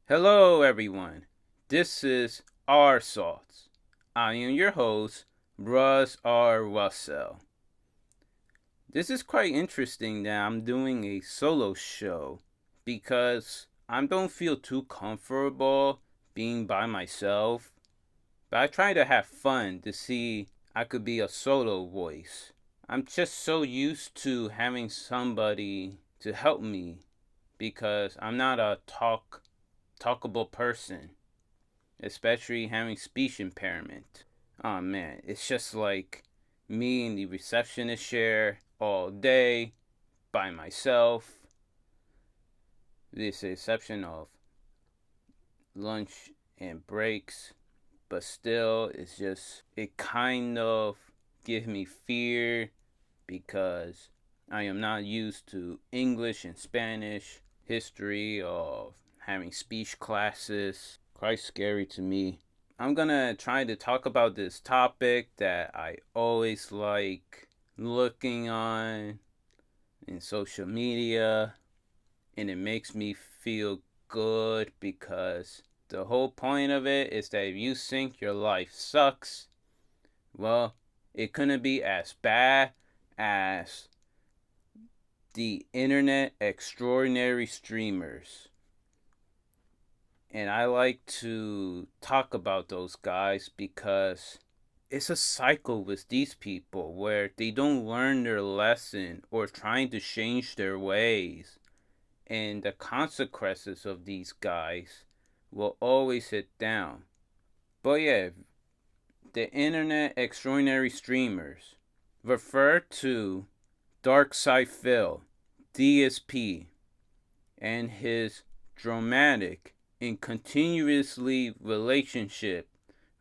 Hello, everyone. This is Our Salts. I am your host, Russ R. Russell. This is quite interesting that I'm doing a solo show because I don't feel too comfortable being by myself. But I try to have fun to see I could be a solo voice. I'm just so used to having somebody to help me because I'm not a talkable person, especially having speech impairment. Oh man, it's just like me and the receptionist share all day by myself. With the exception of lunch and breaks, but still, it kind of gives me fear because I am not used to English and Spanish history of having speech classes. Quite scary to me. I'm gonna try to talk about this topic that I always like looking on in social media, and it makes me feel good because the whole point of it is that if you think your life sucks, well, it couldn't be as bad as the internet extraordinary streamers. And I like to talk about those guys because it's a cycle with these people where they don't learn their lesson or trying to change their ways. And the consequences of these guys will always hit down. But yeah, the internet extraordinary streamers refer to DarkSydePhil, DSP, and his dramatic and continuously relationship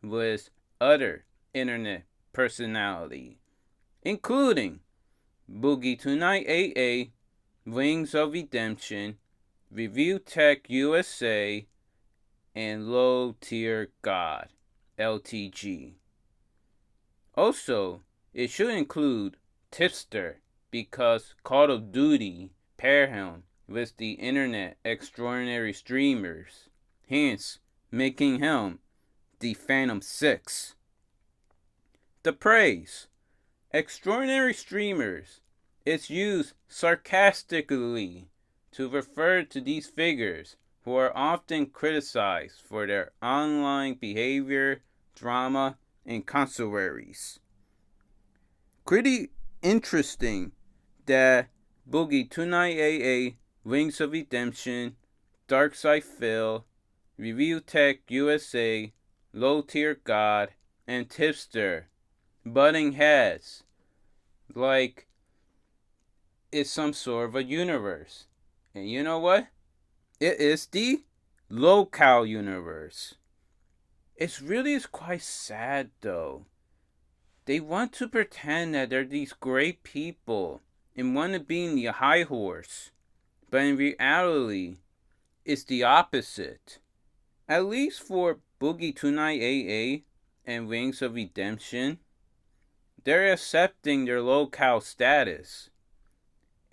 with other internet personality, including Boogie Tonight AA, Wings of Redemption, ReviewTechUSA, and Low Tier God, LTG. Also, it should include Tipster because Call of Duty pair him with the internet extraordinary streamers, hence making him the Phantom 6. The praise. Extraordinary streamers is used sarcastically to refer to these figures who are often criticized for their online behavior, drama, and controversies. Pretty interesting that Boogie Tonight AA, Wings of Redemption, DarkSydePhil, ReviewTechUSA, Low Tier God, and Tipster butting heads like it's some sort of a universe. And you know what? It is the local universe. It really is quite sad though. They want to pretend that they're these great people and want to be in the high horse. But in reality, it's the opposite. At least for Boogie Tonight AA and Wings of Redemption, they're accepting their local status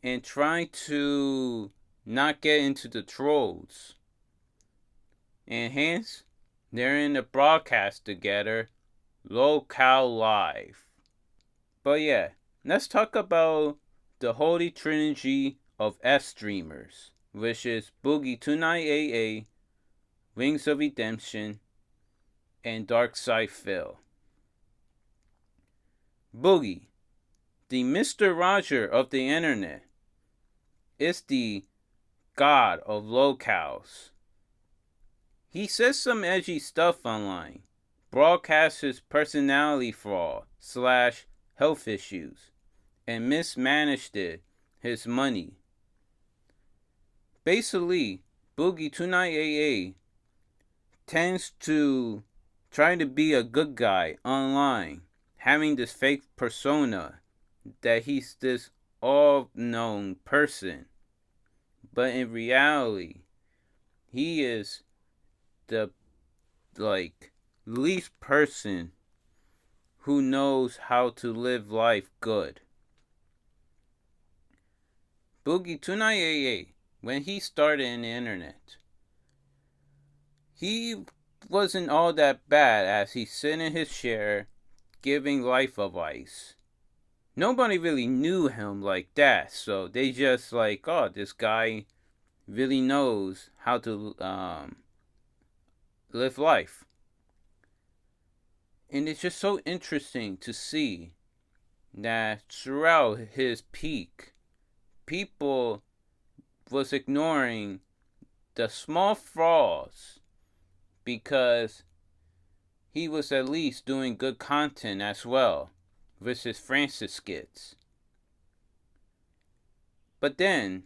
and trying to not get into the trolls. And hence, they're in the broadcast together, local live. But yeah, let's talk about the holy trinity of S streamers, which is Boogie Tonight AA, Wings of Redemption, and DarkSydePhil. Boogie, the Mr. Roger of the internet, is the god of locales. He says some edgy stuff online, broadcasts his personality flaw / health issues, and mismanaged his money. Basically, Boogie Tonight AA tends to try to be a good guy online, having this fake persona that he's this all-known person. But in reality, he is the least person who knows how to live life good. Boogie Tonight AA, when he started in the internet, he wasn't all that bad as he sit in his chair giving life advice. Nobody really knew him like that, so they just like, oh, this guy really knows how to live life. And it's just so interesting to see that throughout his peak, people was ignoring the small flaws because he was at least doing good content as well with his Francis skits. But then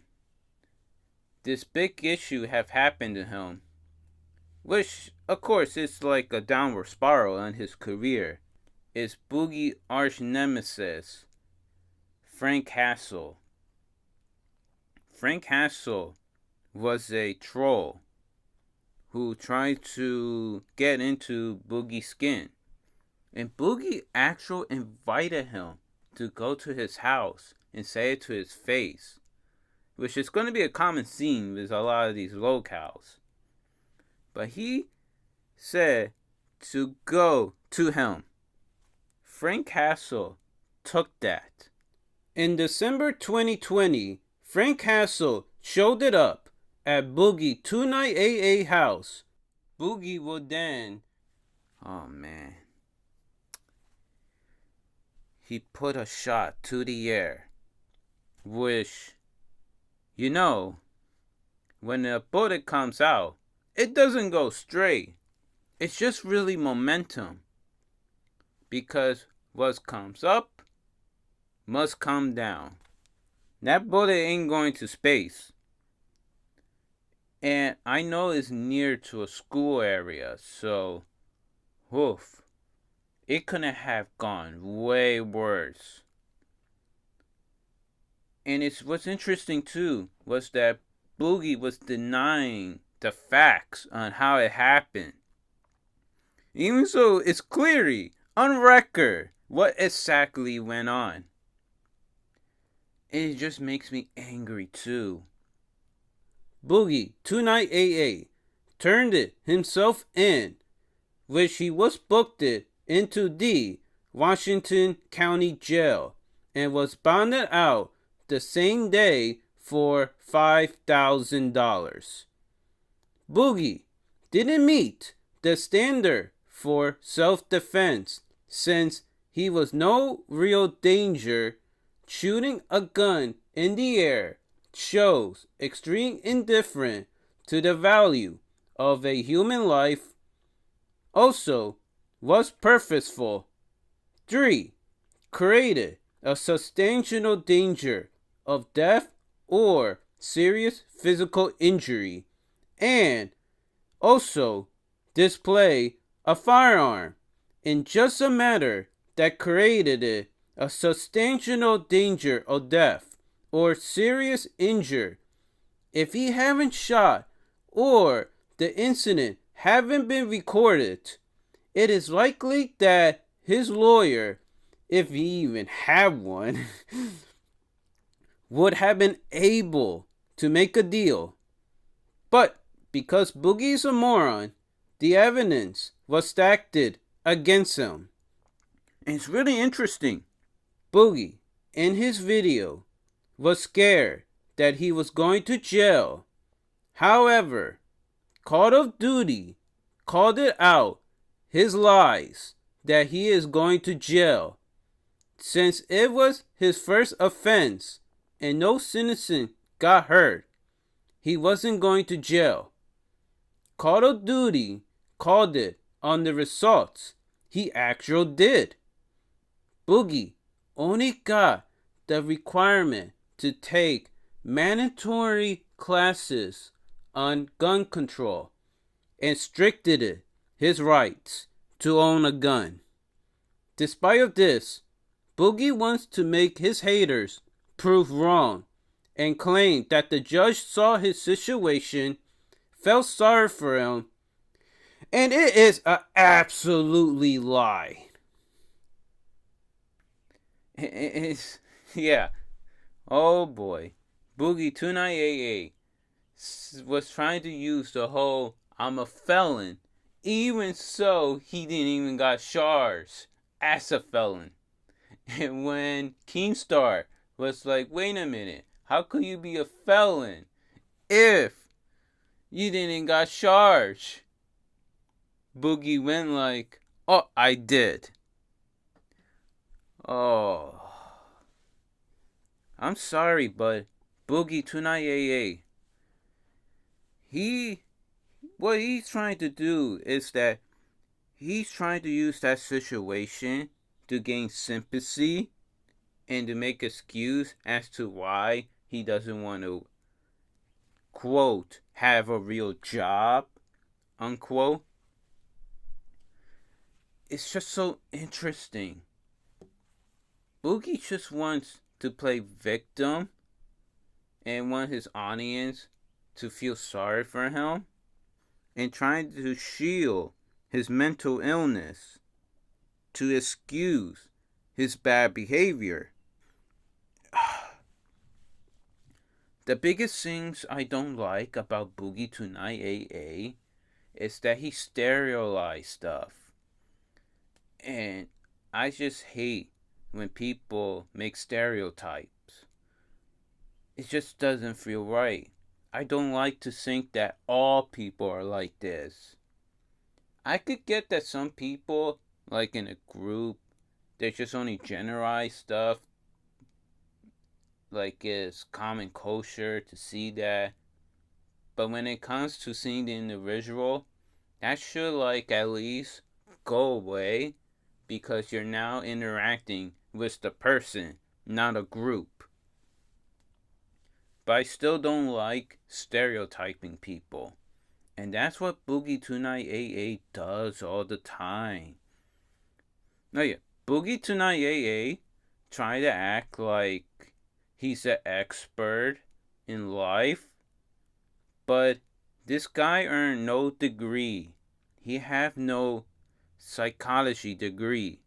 this big issue have happened to him, which of course is like a downward spiral in his career. Is Boogie arch nemesis Frank Castle. Frank Castle was a troll who tried to get into Boogie's skin. And Boogie actually invited him to go to his house and say it to his face, which is going to be a common theme with a lot of these locales. But he said to go to him. Frank Castle took that. In December 2020, Frank Castle showed it up at Boogie 2-Night AA house. Boogie would then, oh man, he put a shot to the air, which, you know, when a bullet comes out, it doesn't go straight. It's just really momentum. Because what comes up must come down. That bullet ain't going to space. And I know it's near to a school area, so woof. It couldn't have gone way worse. And what's interesting too was that Boogie was denying the facts on how it happened. Even so, it's clearly on record what exactly went on. It just makes me angry too. Boogie 2-Night AA turned it himself in, which he was booked it into the Washington County Jail and was bonded out the same day for $5,000. Boogie didn't meet the standard for self-defense since he was no real danger. Shooting a gun in the air shows extreme indifference to the value of a human life. Also, was purposeful. 3. Created a substantial danger of death or serious physical injury. And also display a firearm in just a matter that created it a substantial danger of death or serious injury. If he haven't shot or the incident haven't been recorded, it is likely that his lawyer, if he even had one, would have been able to make a deal. But because Boogie's a moron, the evidence was stacked against him. And it's really interesting. Boogie, in his video, was scared that he was going to jail. However, Call of Duty called it out his lies that he is going to jail. Since it was his first offense and no citizen got hurt, he wasn't going to jail. Call of Duty called it on the results he actually did. Boogie only got the requirement to take mandatory classes on gun control and restricted his rights to own a gun. Despite of this, Boogie wants to make his haters prove wrong and claim that the judge saw his situation, felt sorry for him, and it is an absolutely lie. It's, yeah. Oh boy. Boogie 2-Night AA was trying to use the whole I'm a felon. Even so, he didn't even got charged as a felon. And when Keemstar was like, wait a minute, how could you be a felon if you didn't got charged? Boogie went like, oh, I did. Oh, I'm sorry, but Boogie 2988, what he's trying to do is that he's trying to use that situation to gain sympathy and to make excuse as to why he doesn't want to, quote, have a real job, unquote. It's just so interesting. Boogie just wants to play victim and want his audience to feel sorry for him and trying to shield his mental illness to excuse his bad behavior. The biggest things I don't like about Boogie 2988 is that he stereotypes stuff. And I just hate when people make stereotypes. It just doesn't feel right. I don't like to think that all people are like this. I could get that some people, like in a group, they just only generalize stuff. Like it's common culture to see that. But when it comes to seeing the individual, that should like at least go away because you're now interacting with the person, not a group. But I still don't like stereotyping people. And that's what Boogie 2988 does all the time. Oh yeah, Boogie 2988 try to act like he's an expert in life. But this guy earned no degree. He have no psychology degree.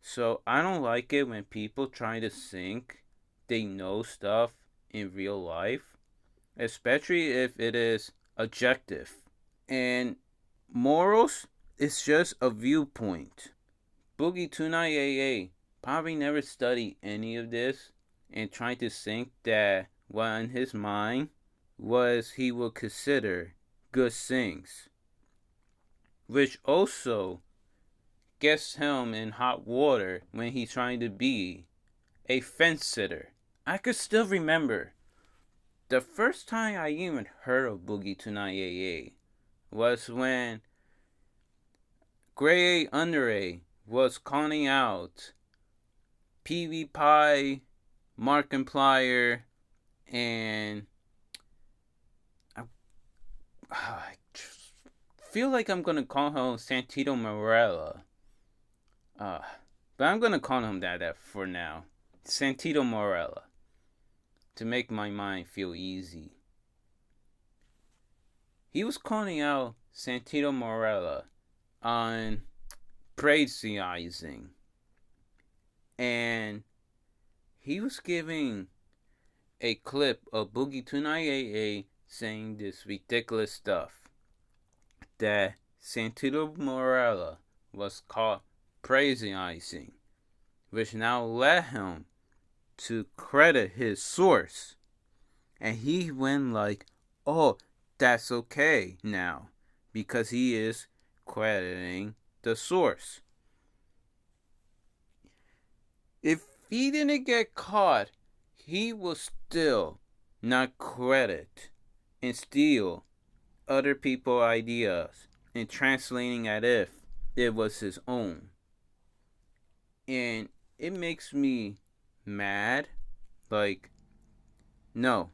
So I don't like it when people try to think they know stuff in real life, especially if it is objective. And morals is just a viewpoint. Boogie 2988 probably never studied any of this and tried to think that what in his mind was he would consider good things, which also gets him in hot water when he's trying to be a fence sitter. I could still remember the first time I even heard of Boogie 2988 was when Grade A Under A was calling out PewDiePie, Markiplier, and I feel like I'm gonna call him Santino Morella. But I'm gonna call him that for now. Santino Morella. To make my mind feel easy. He was calling out Santino Morella on praising. And he was giving a clip of Boogie 2988 saying this ridiculous stuff. That Santino Morella was caught praising, which now led him to credit his source. And he went like, oh, that's okay now, because he is crediting the source. If he didn't get caught, he will still not credit and steal other people's ideas and translating as if it was his own. And it makes me mad. Like, no.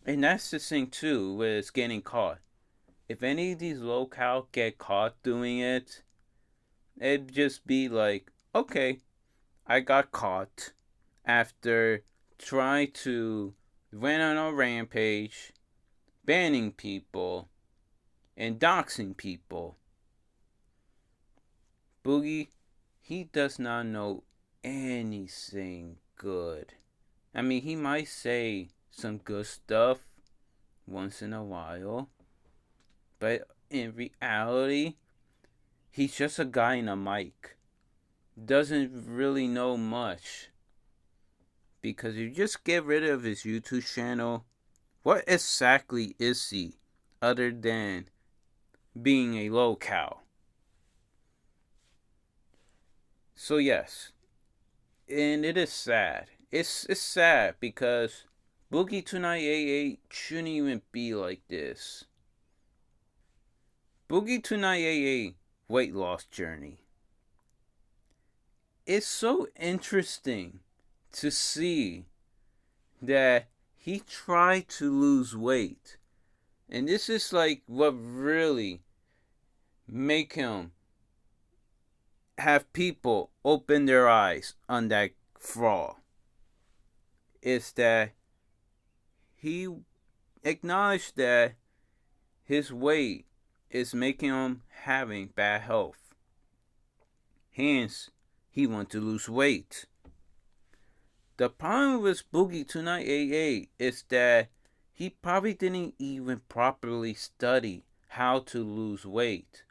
And that's the thing too with getting caught. If any of these locals get caught doing it, it'd just be like, okay, I got caught after trying to went on a rampage, banning people, and doxing people. Boogie, he does not know anything good. I mean, he might say some good stuff once in a while, But in reality, he's just a guy in a mic. Doesn't really know much. Because if you just get rid of his YouTube channel, what exactly is he other than being a locale? So yes, and it is sad. It's sad because Boogie2988 shouldn't even be like this. Boogie2988 weight loss journey. It's so interesting to see that he tried to lose weight. And this is like what really make him have people open their eyes on that fraud. Is that he acknowledged that his weight is making him having bad health. Hence, he wants to lose weight. The problem with Boogie2988 is that he probably didn't even properly study how to lose weight,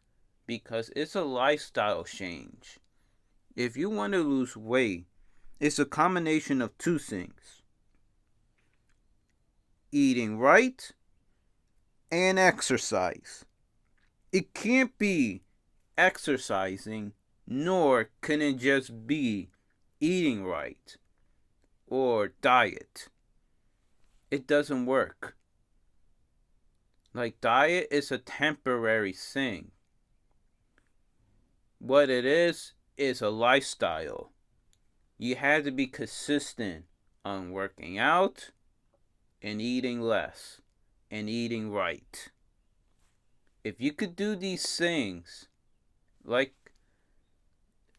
because it's a lifestyle change. If you want to lose weight, it's a combination of two things: eating right and exercise. It can't be exercising, nor can it just be eating right or diet. It doesn't work. Like, diet is a temporary thing. What it is a lifestyle. You have to be consistent on working out and eating less and eating right. If you could do these things,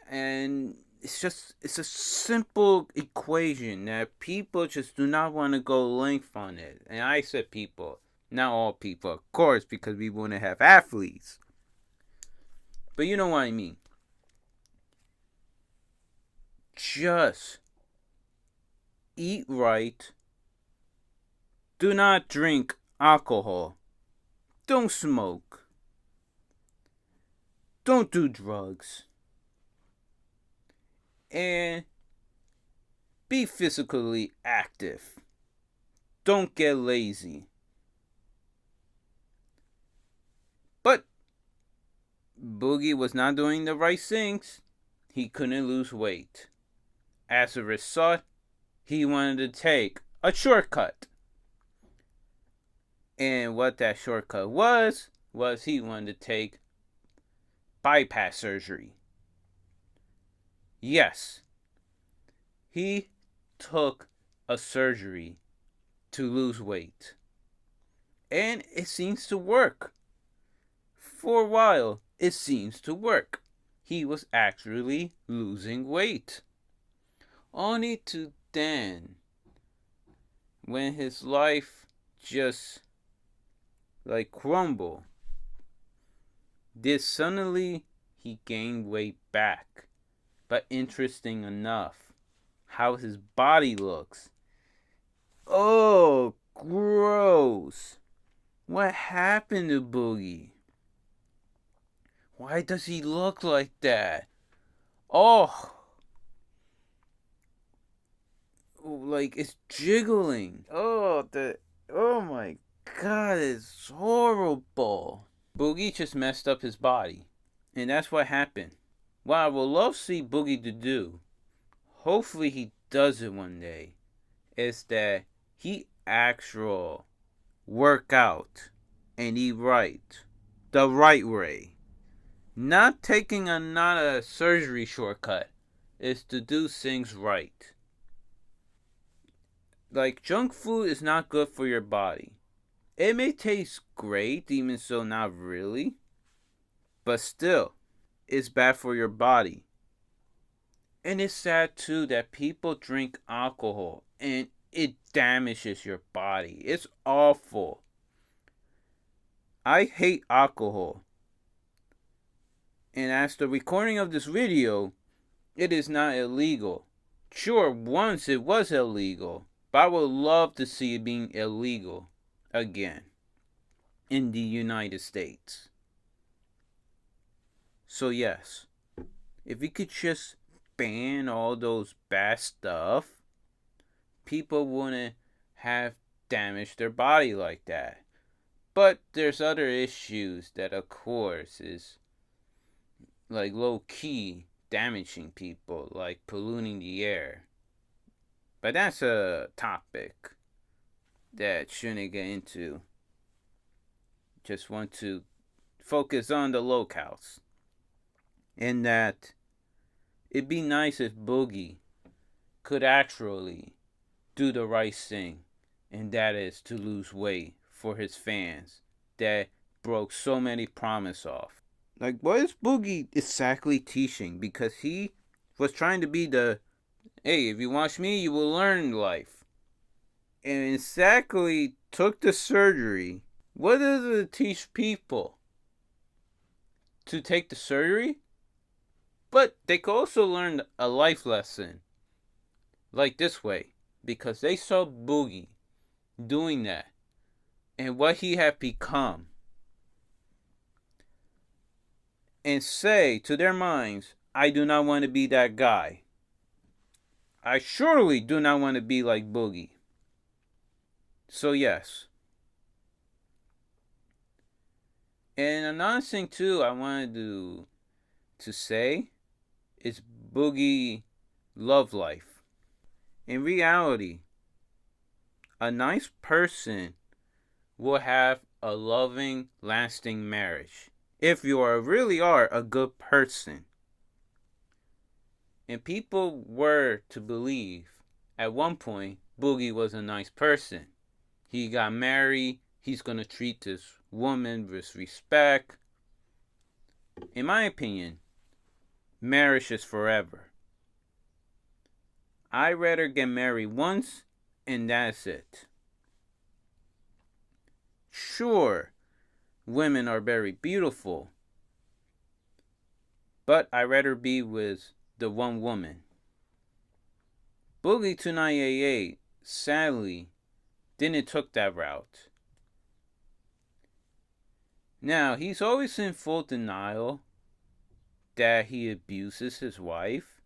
and it's a simple equation that people just do not want to go length on it. And I said people, not all people, of course, because we want to have athletes. But you know what I mean. Just eat right. Do not drink alcohol. Don't smoke. Don't do drugs. And be physically active. Don't get lazy. But Boogie was not doing the right things. He couldn't lose weight. As a result, he wanted to take a shortcut. And what that shortcut was he wanted to take bypass surgery. Yes, he took a surgery to lose weight. And it seems to work. For a while, it seems to work. He was actually losing weight. Only to then, when his life just crumble, did suddenly he gained weight back. But interesting enough, how his body looks. Oh, gross. What happened to Boogie? Why does he look like that? Oh, like it's jiggling. Oh my God, it's horrible. Boogie just messed up his body. And that's what happened. What I would love to see Boogie to do, hopefully he does it one day, is that he actually work out and eat right. The right way. Not taking another surgery shortcut is to do things right. Like, junk food is not good for your body. It may taste great, even so not really. But still, it's bad for your body. And it's sad too that people drink alcohol and it damages your body. It's awful. I hate alcohol. And as the recording of this video, it is not illegal. Sure, once it was illegal, but I would love to see it being illegal again. in the United States. So yes, if we could just ban all those bad stuff, people wouldn't have damaged their body like that. But there's other issues that, of course, is like low key damaging people, like polluting the air. But that's a topic that shouldn't get into. Just want to focus on the locales. And that it'd be nice if Boogie could actually do the right thing, and that is to lose weight for his fans that broke so many promises off. Like, what is Boogie exactly teaching? Because he was trying to be the, hey, if you watch me, you will learn life. And exactly took the surgery. What does it teach people? To take the surgery? But they could also learn a life lesson. Like this way. Because they saw Boogie doing that. And what he had become. And say to their minds, I do not want to be that guy. I surely do not want to be like Boogie. So yes. And another thing too I wanted to say is Boogie love life. In reality, a nice person will have a loving, lasting marriage. If you really are a good person. And people were to believe at one point Boogie was a nice person. He got married. He's going to treat this woman with respect. In my opinion, marriage is forever. I'd rather get married once and that's it. Sure, women are very beautiful. But I'd rather be with the one woman. Boogie 2988 sadly didn't took that route. Now, he's always in full denial that he abuses his wife.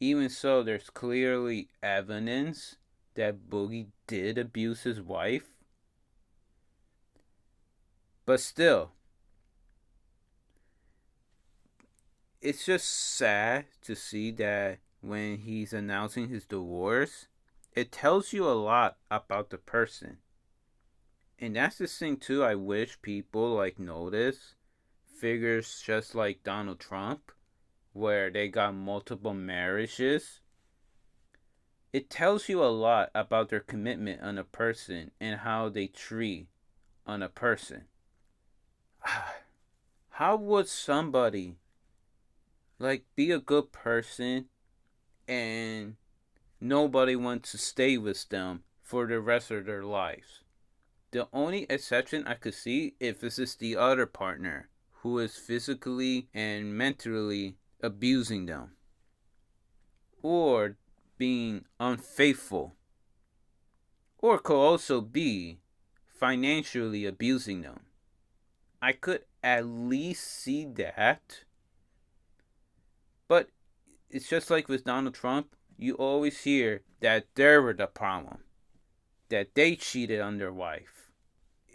Even so, there's clearly evidence that Boogie did abuse his wife. But still, it's just sad to see that when he's announcing his divorce, it tells you a lot about the person. And that's the thing too I wish people like notice. Figures just like Donald Trump, where they got multiple marriages. It tells you a lot about their commitment on a person and how they treat on a person. How would somebody like be a good person and nobody wants to stay with them for the rest of their lives? The only exception I could see if this is the other partner who is physically and mentally abusing them or being unfaithful, or could also be financially abusing them. I could at least see that. But it's just like with Donald Trump, you always hear that they were the problem, that they cheated on their wife.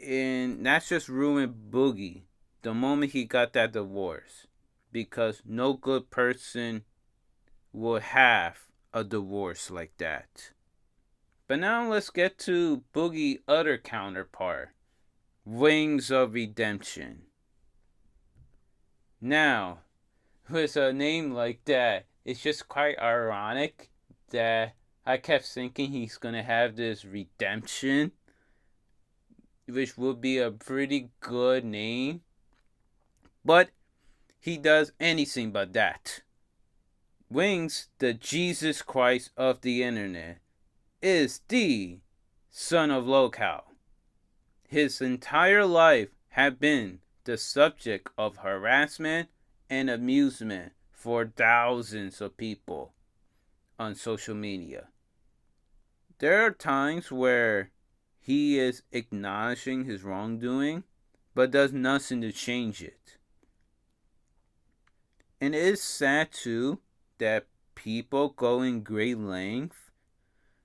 And that's just ruined Boogie the moment he got that divorce. Because no good person will have a divorce like that. But now let's get to Boogie's other counterpart, Wings of Redemption. Now, with a name like that, it's just quite ironic that I kept thinking he's gonna have this redemption, which would be a pretty good name. But he does anything but that. Wings, the Jesus Christ of the internet, is the son of Locale. His entire life had been the subject of harassment and amusement for thousands of people on social media. There are times where he is acknowledging his wrongdoing, but does nothing to change it. And it is sad too that people go in great length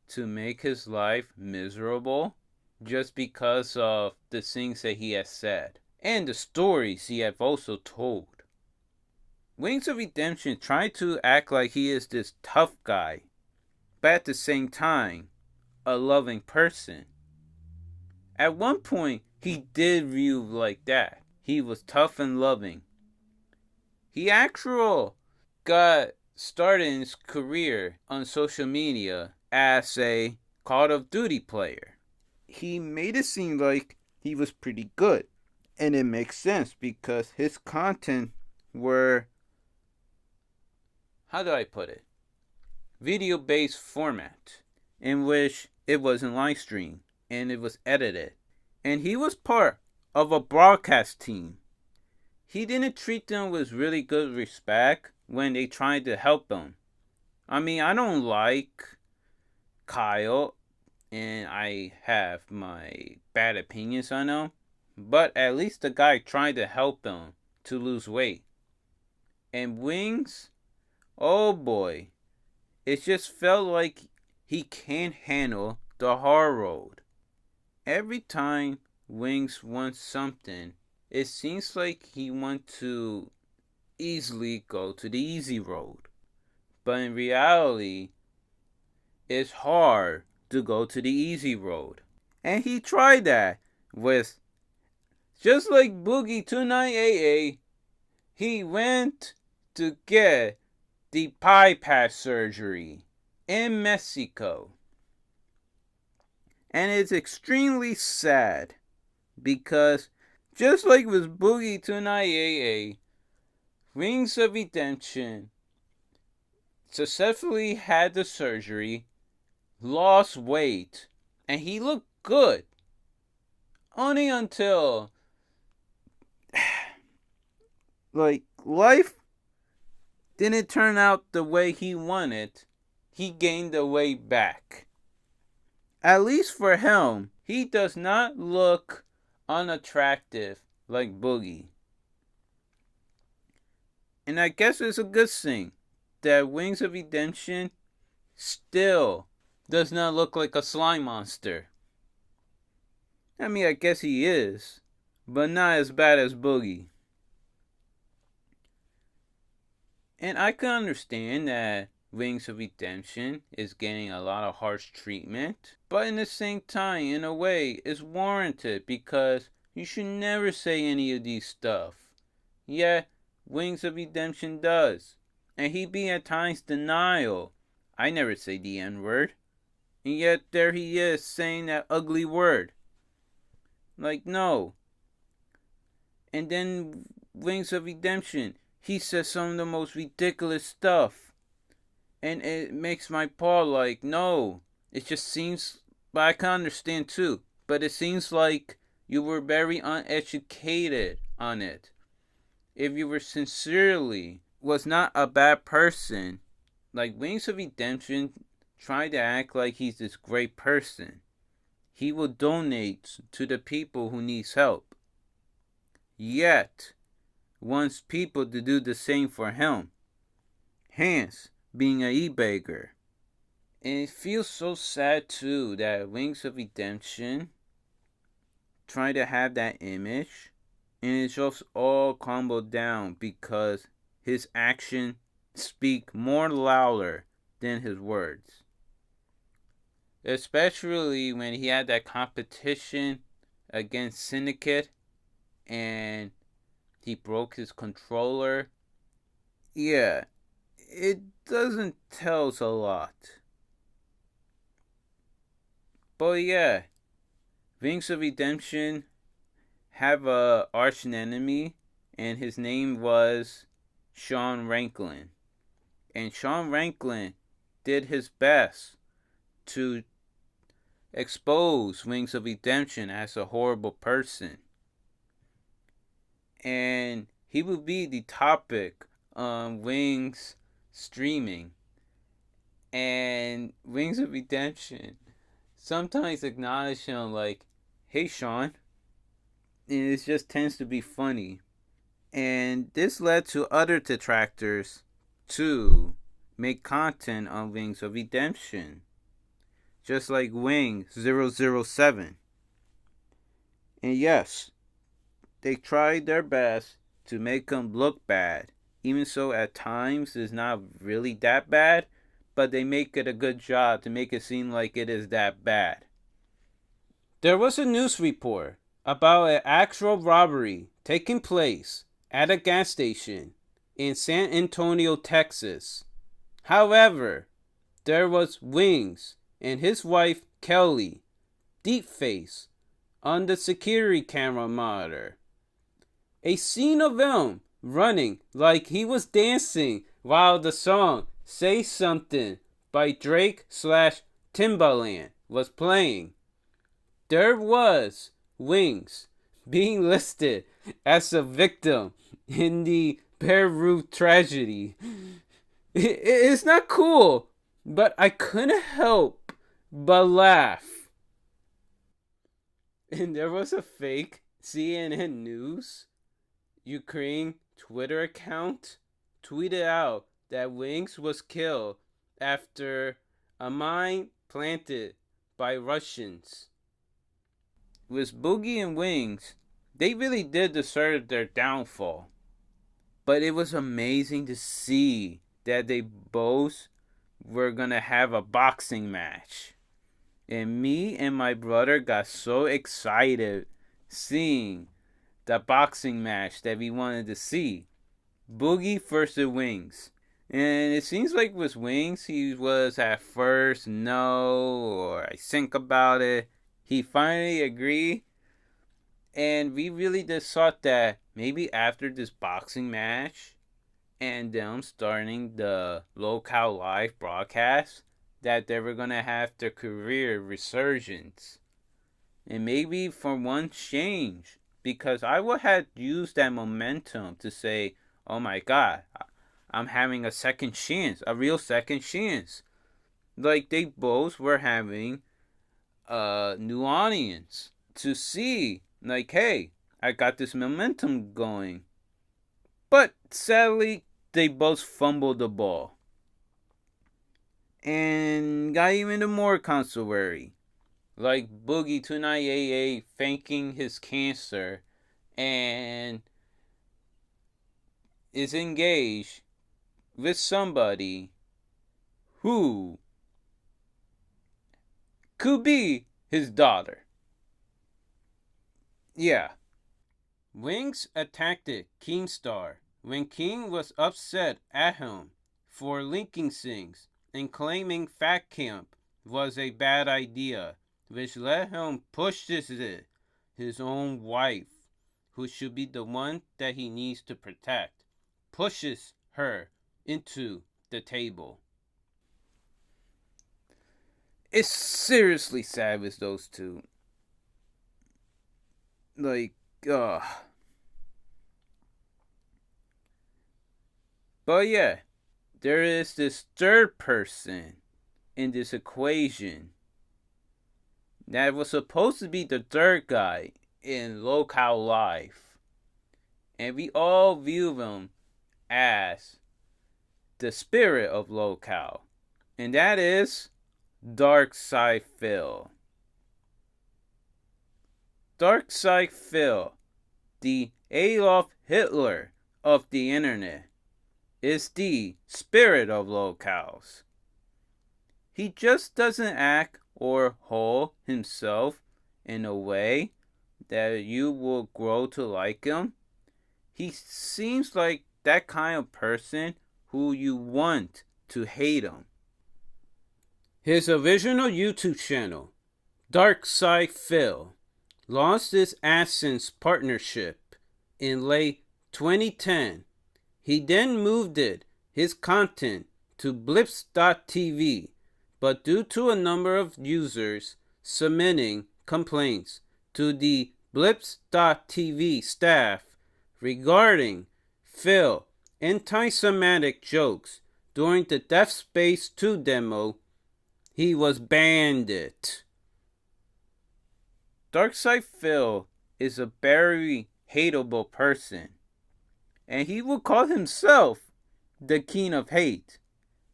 to make his life miserable just because of the things that he has said and the stories he has also told. Wings of Redemption tried to act like he is this tough guy, but at the same time, a loving person. At one point, he did view like that. He was tough and loving. He actually got started in his career on social media as a Call of Duty player. He made it seem like he was pretty good. And it makes sense because his content were, how do I put it? Video-based format in which it wasn't live streamed and it was edited. And he was part of a broadcast team. He didn't treat them with really good respect when they tried to help him. I mean, I don't like Kyle, and I have my bad opinions on him, but at least the guy tried to help him to lose weight. And Wings, oh boy, it just felt like he can't handle the hard road. Every time Wings wants something, it seems like he wants to easily go to the easy road. But in reality, it's hard to go to the easy road. And he tried that with, just like Boogie 29AA, he went to get the bypass surgery in Mexico. And it's extremely sad because just like with Boogie 29AA, Wings of Redemption successfully had the surgery, lost weight, and he looked good. Only until life didn't turn out the way he wanted, he gained the weight back. At least for him, he does not look unattractive like Boogie. And I guess it's a good thing that Wings of Redemption still does not look like a slime monster. I mean, I guess he is, but not as bad as Boogie. And I can understand that Wings of Redemption is getting a lot of harsh treatment, but in the same time, in a way, it's warranted because you should never say any of these stuff. Yeah, Wings of Redemption does, and he be at times denial. I never say the N-word, and yet there he is saying that ugly word. Like, no. And then Wings of Redemption, he says some of the most ridiculous stuff. And it makes my paw like, no. It just seems, but I can understand too. But it seems like you were very uneducated on it. If you were sincerely was not a bad person, like Wings of Redemption tried to act like he's this great person. He will donate to the people who needs help. Yet, wants people to do the same for him. Hence, being an e-bagger. And it feels so sad too that Wings of Redemption try to have that image, and it's just all crumbled down because his actions speak more louder than his words. Especially when he had that competition against Syndicate and he broke his controller. Yeah, it doesn't tell us a lot. But yeah, Wings of Redemption have a arch enemy, and his name was Sean Ranklin. And Sean Ranklin did his best to expose Wings of Redemption as a horrible person. And he will be the topic on Wings streaming. And Wings of Redemption sometimes acknowledge him like, hey Sean, And it just tends to be funny. And this led to other detractors to make content on Wings of Redemption, just like Wing007. And yes, they tried their best to make him look bad, even so at times it's not really that bad, but they make it a good job to make it seem like it is that bad. There was a news report about an actual robbery taking place at a gas station in San Antonio, Texas. However, there was Wings and his wife Kelly, Deepface, on the security camera monitor. A scene of him running like he was dancing while the song Say Something by Drake / Timbaland was playing. There was Wings being listed as a victim in the Beirut tragedy. It's not cool, but I couldn't help but laugh. And there was a fake CNN News Ukraine Twitter account tweeted out that Wings was killed after a mine planted by Russians. With Boogie and Wings, they really did deserve their downfall. But it was amazing to see that they both were gonna have a boxing match. And me and my brother got so excited seeing the boxing match that we wanted to see. Boogie versus Wings. And it seems like with Wings, he was at first no, or I think about it. He finally agreed. And we really just thought that maybe after this boxing match and them starting the local live broadcast, that they were going to have their career resurgence. And maybe for one change, because I would have used that momentum to say, oh my God, I'm having a second chance, a real second chance. Like they both were having a new audience to see, like, hey, I got this momentum going. But sadly, they both fumbled the ball. And got even more controversy. Like Boogie 2988 faking his cancer and is engaged with somebody who could be his daughter. Yeah. Wings attacked Keemstar when King was upset at him for linking things and claiming Fat Camp was a bad idea, which let him push his own wife, who should be the one that he needs to protect, pushes her into the table. It's seriously sad with those two. Like, But yeah, there is this third person in this equation that was supposed to be the third guy in local life. And we all view him as the spirit of local. And that is DarkSydePhil. DarkSydePhil, the Adolf Hitler of the internet, is the spirit of locals. He just doesn't act or hold himself in a way that you will grow to like him. He seems like that kind of person who you want to hate him. His original YouTube channel, DarkSydePhil, launched its AdSense partnership in late 2010. He then moved his content to Blips.tv, but due to a number of users submitting complaints to the Blips.tv staff regarding Phil anti-Semitic jokes during the Death Space 2 demo, he was banned. DarkSydePhil is a very hateable person. And he will call himself the King of Hate.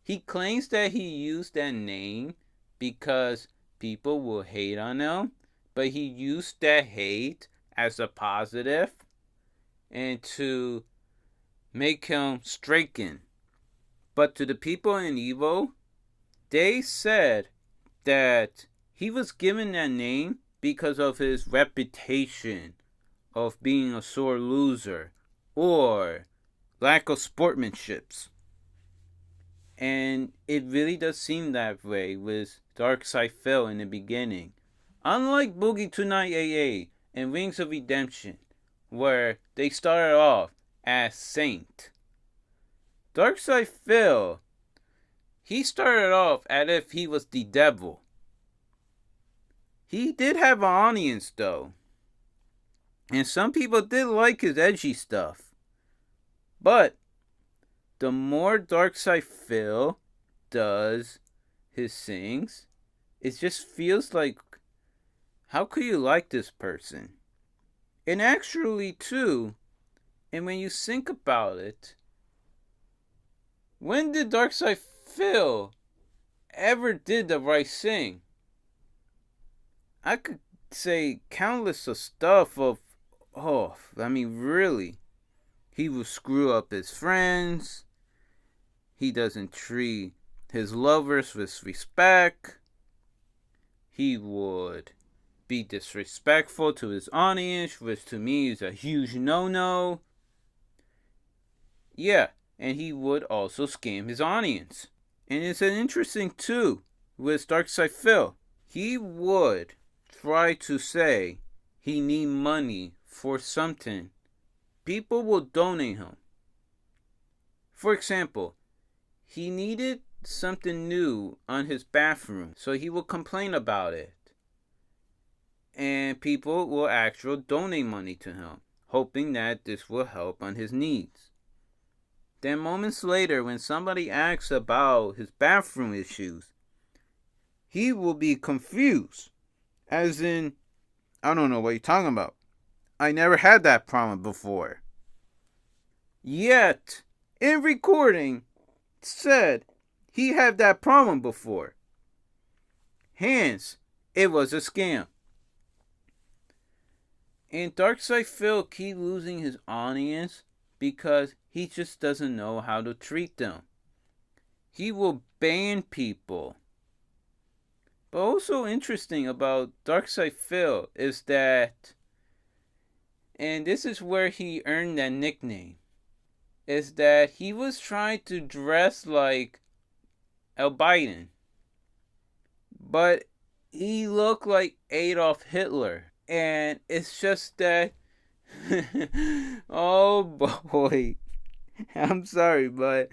He claims that he used that name because people will hate on him, but he used that hate as a positive and to make him stricken. But to the people in Evo, they said that he was given that name because of his reputation of being a sore loser or lack of sportsmanships. And it really does seem that way with DarkSydePhil in the beginning. Unlike Boogie Tonight AA and Wings of Redemption, where they started off as Saint, DarkSydePhil, he started off as if he was the devil. He did have an audience though, and some people did like his edgy stuff. But the more DarkSydePhil does his things, it just feels like, how could you like this person? And actually too, and when you think about it, when did DarkSydePhil ever did the right thing? I could say countless of stuff of, really. He will screw up his friends. He doesn't treat his lovers with respect. He would be disrespectful to his audience, which to me is a huge no-no. Yeah, and he would also scam his audience. And it's an interesting too with DarkSydePhil. He would try to say he need money for something. People will donate him. For example, he needed something new on his bathroom, so he will complain about it. And people will actually donate money to him, hoping that this will help on his needs. Then moments later, when somebody asks about his bathroom issues, he will be confused. As in, I don't know what you're talking about. I never had that problem before. Yet, in recording, said he had that problem before. Hence, it was a scam. And DarkSydePhil keep losing his audience because he just doesn't know how to treat them. He will ban people. But also interesting about DarkSydePhil is that, and this is where he earned that nickname, is that he was trying to dress like El Biden, but he looked like Adolf Hitler. And it's just that, oh boy, I'm sorry, but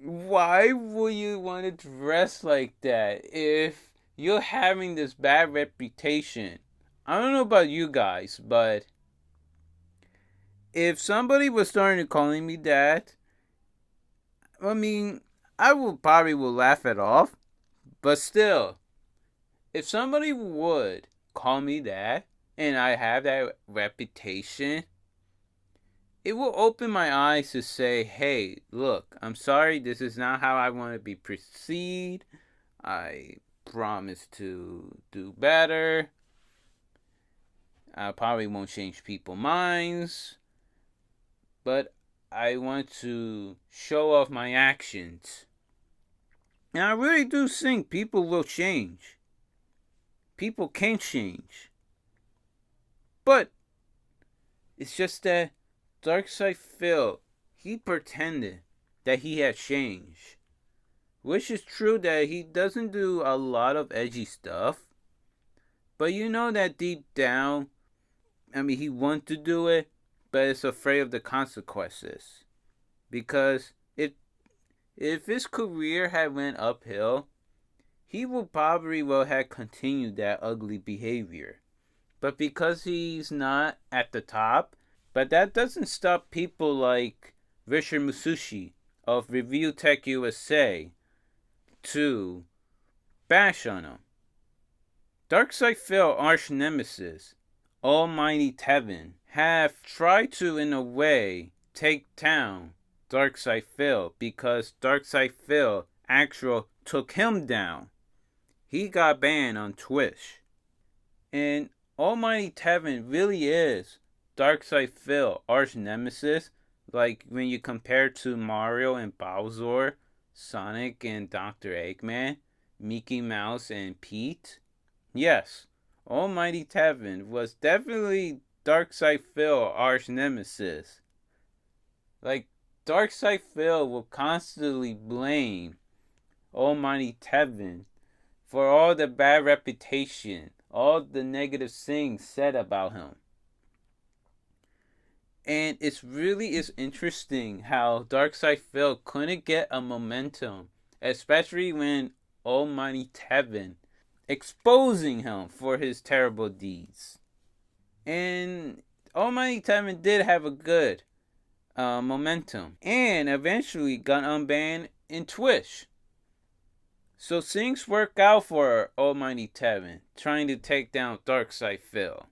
why would you want to dress like that if you're having this bad reputation? I don't know about you guys, but if somebody was starting to calling me that, I will laugh it off. But still, if somebody would call me that, and I have that reputation, it will open my eyes to say, hey, look, I'm sorry, this is not how I want to be perceived. I promise to do better. I probably won't change people's minds, but I want to show off my actions. And I really do think people will change. People can change. But it's just that DarkSydePhil, he pretended that he had changed. Which is true that he doesn't do a lot of edgy stuff. But you know that deep down, he wants to do it, but is afraid of the consequences. Because if his career had went uphill, he will have continued that ugly behavior. But because he's not at the top, but that doesn't stop people like Richard Masucci of ReviewTechUSA to bash on him. DarkSydePhil arch nemesis Almighty Tevin have tried to, in a way, take down DarkSydePhil because DarkSydePhil actually took him down. He got banned on Twitch. And Almighty Tevin really is DarkSydePhil arch nemesis. Like when you compare to Mario and Bowser, Sonic and Dr. Eggman, Mickey Mouse and Pete. Yes, Almighty Tevin was definitely DarkSydePhil arch nemesis. Like DarkSydePhil will constantly blame Almighty Tevin for all the bad reputation, all the negative things said about him. And it's interesting how DarkSydePhil couldn't get a momentum, especially when Almighty Tevin exposing him for his terrible deeds. And Almighty Tevin did have a good momentum and eventually got unbanned in Twitch. So things work out for Almighty Tevin trying to take down DarkSydePhil.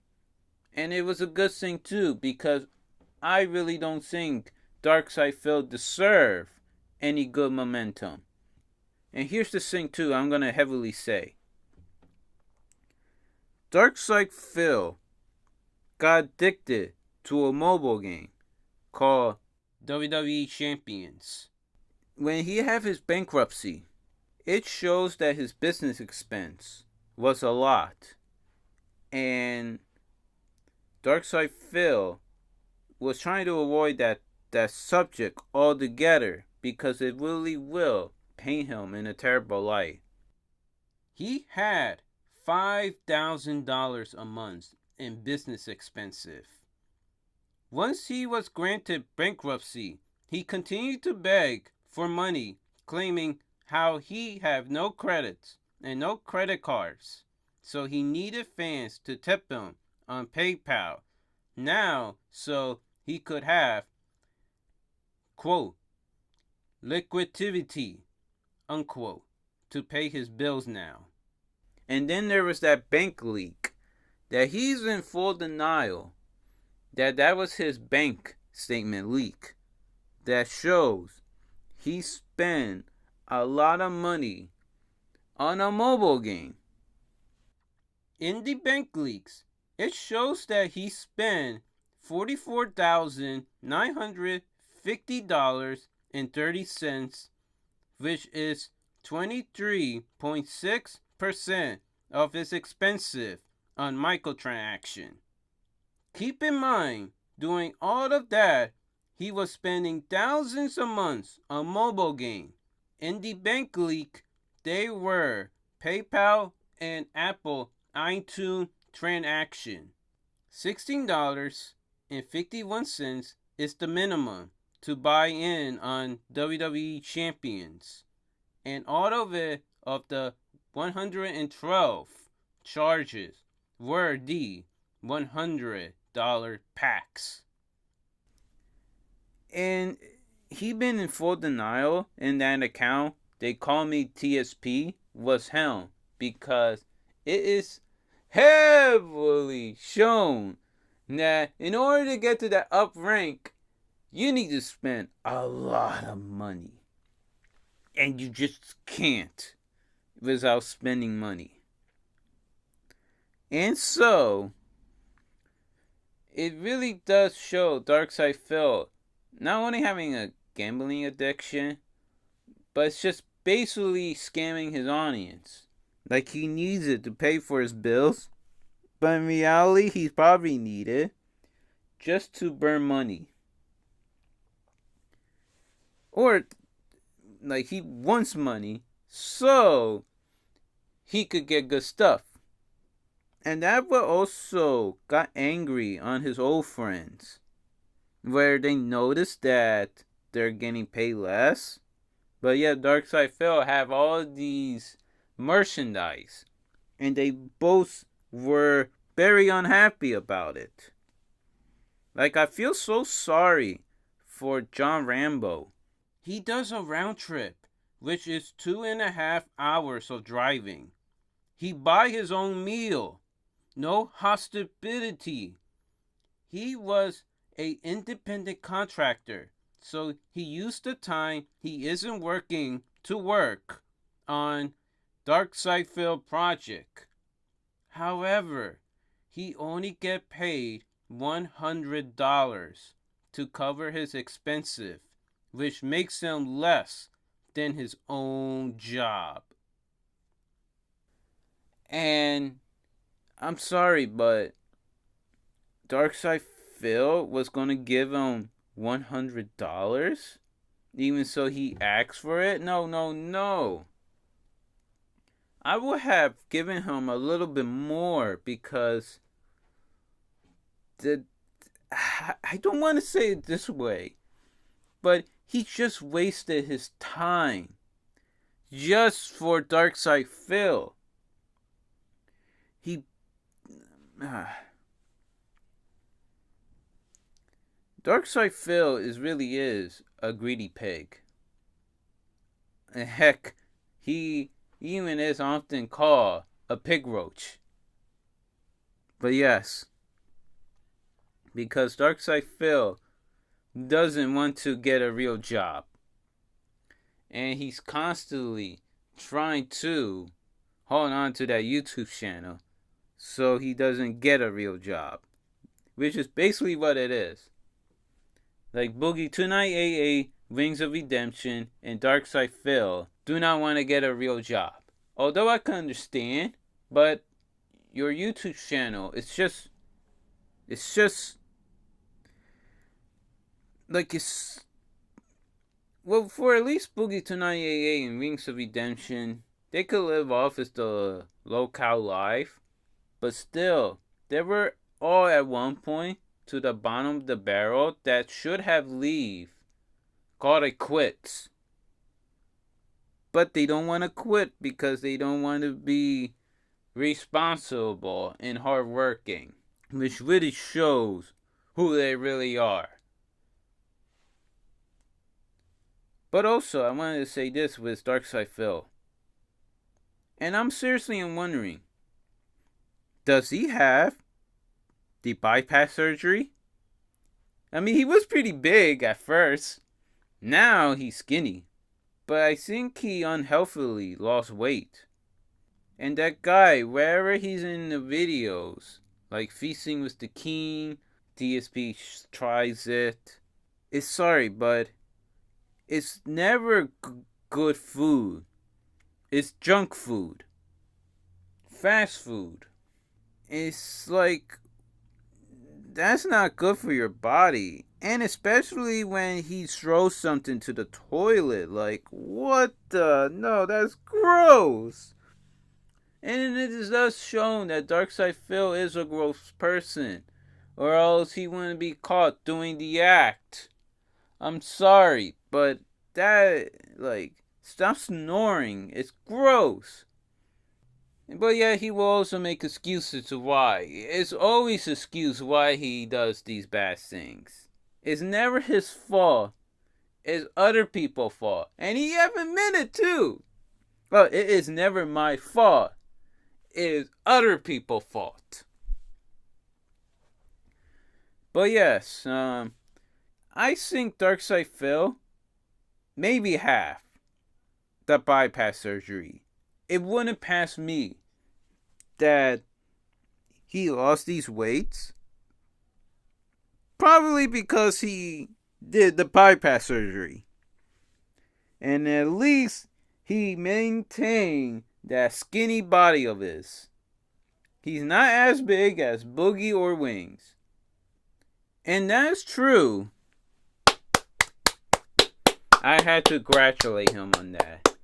And it was a good thing too, because I really don't think DarkSydePhil deserve any good momentum. And here's the thing too, I'm going to heavily say. DarkSydePhil got addicted to a mobile game called WWE Champions. When he had his bankruptcy, it shows that his business expense was a lot. And DarkSydePhil was trying to avoid that subject altogether because it really will paint him in a terrible light. He had $5,000 a month in business expenses. Once he was granted bankruptcy, he continued to beg for money, claiming how he had no credits and no credit cards, so he needed fans to tip him on PayPal now so he could have, quote, liquidity, unquote, to pay his bills now. And then there was that bank leak that he's in full denial that was his bank statement leak that shows he spent a lot of money on a mobile game. In the bank leaks, it shows that he spent $44,950.30, which is 23.6% of his expenses on microtransaction. Keep in mind, doing all of that, he was spending thousands a month on mobile game. In the bank leak, they were PayPal and Apple iTunes transaction. $16.51 is the minimum to buy in on WWE Champions. And all of it of the 112 charges were the $100 packs. And he been in full denial in that account. They call me TSP was him because it is heavily shown that in order to get to that up rank, you need to spend a lot of money. And you just can't without spending money. And so, it really does show DarkSydePhil not only having a gambling addiction, but it's just basically scamming his audience. Like he needs it to pay for his bills, but in reality, he probably need it just to burn money. Or, like, he wants money so he could get good stuff. And that would also got angry on his old friends, where they noticed that they're getting paid less, but yet DarkSydePhil have all these merchandise, and they both were very unhappy about it. Like, I feel so sorry for John Rambo. He does a round trip, which is 2.5 hours of driving. He buy his own meal. no hostility. He was an independent contractor, so he used the time he isn't working to work on DarkSydePhil project. However, he only get paid $100 to cover his expenses, which makes him less than his own job. And I'm sorry, but DarkSydePhil was going to give him $100? Even so he asked for it? No. I would have given him a little bit more because I don't want to say it this way, but he just wasted his time just for DarkSydePhil. DarkSydePhil really is a greedy pig. And heck, he even is often called a pig roach. But yes, because DarkSydePhil doesn't want to get a real job. And he's constantly trying to hold on to that YouTube channel so he doesn't get a real job. Which is basically what it is. Like Boogie 2988, Wings of Redemption, and DarkSydePhil do not want to get a real job. Although I can understand, but your YouTube channel, it's just like well, for at least Boogie 2988 and Wings of Redemption, they could live off as the low-cow life, but still, they were all at one point to the bottom of the barrel that should have called it quits. But they don't want to quit because they don't want to be responsible and hardworking, which really shows who they really are. But also, I wanted to say this with DarkSydePhil. And I'm seriously wondering, does he have the bypass surgery? I mean, he was pretty big at first. Now he's skinny. But I think he unhealthily lost weight. And that guy, wherever he's in the videos, like Feasting with the King, DSP tries it. It's sorry, but it's never good food. It's junk food. Fast food. It's like, that's not good for your body. And especially when he throws something to the toilet. Like, what the? No, that's gross. And it is thus shown that DarkSydePhil is a gross person. Or else he wouldn't be caught doing the act. I'm sorry, but that, stop snoring. It's gross. But yeah, he will also make excuses to why. It's always excuse why he does these bad things. It's never his fault. It's other people's fault. And he have admitted too. Well, it is never my fault. It is other people's fault. But yes, I think DarkSydePhil maybe half the bypass surgery. It wouldn't pass me that he lost these weights. Probably because he did the bypass surgery. And at least he maintained that skinny body of his. He's not as big as Boogie or Wings. And that's true. I had to congratulate him on that.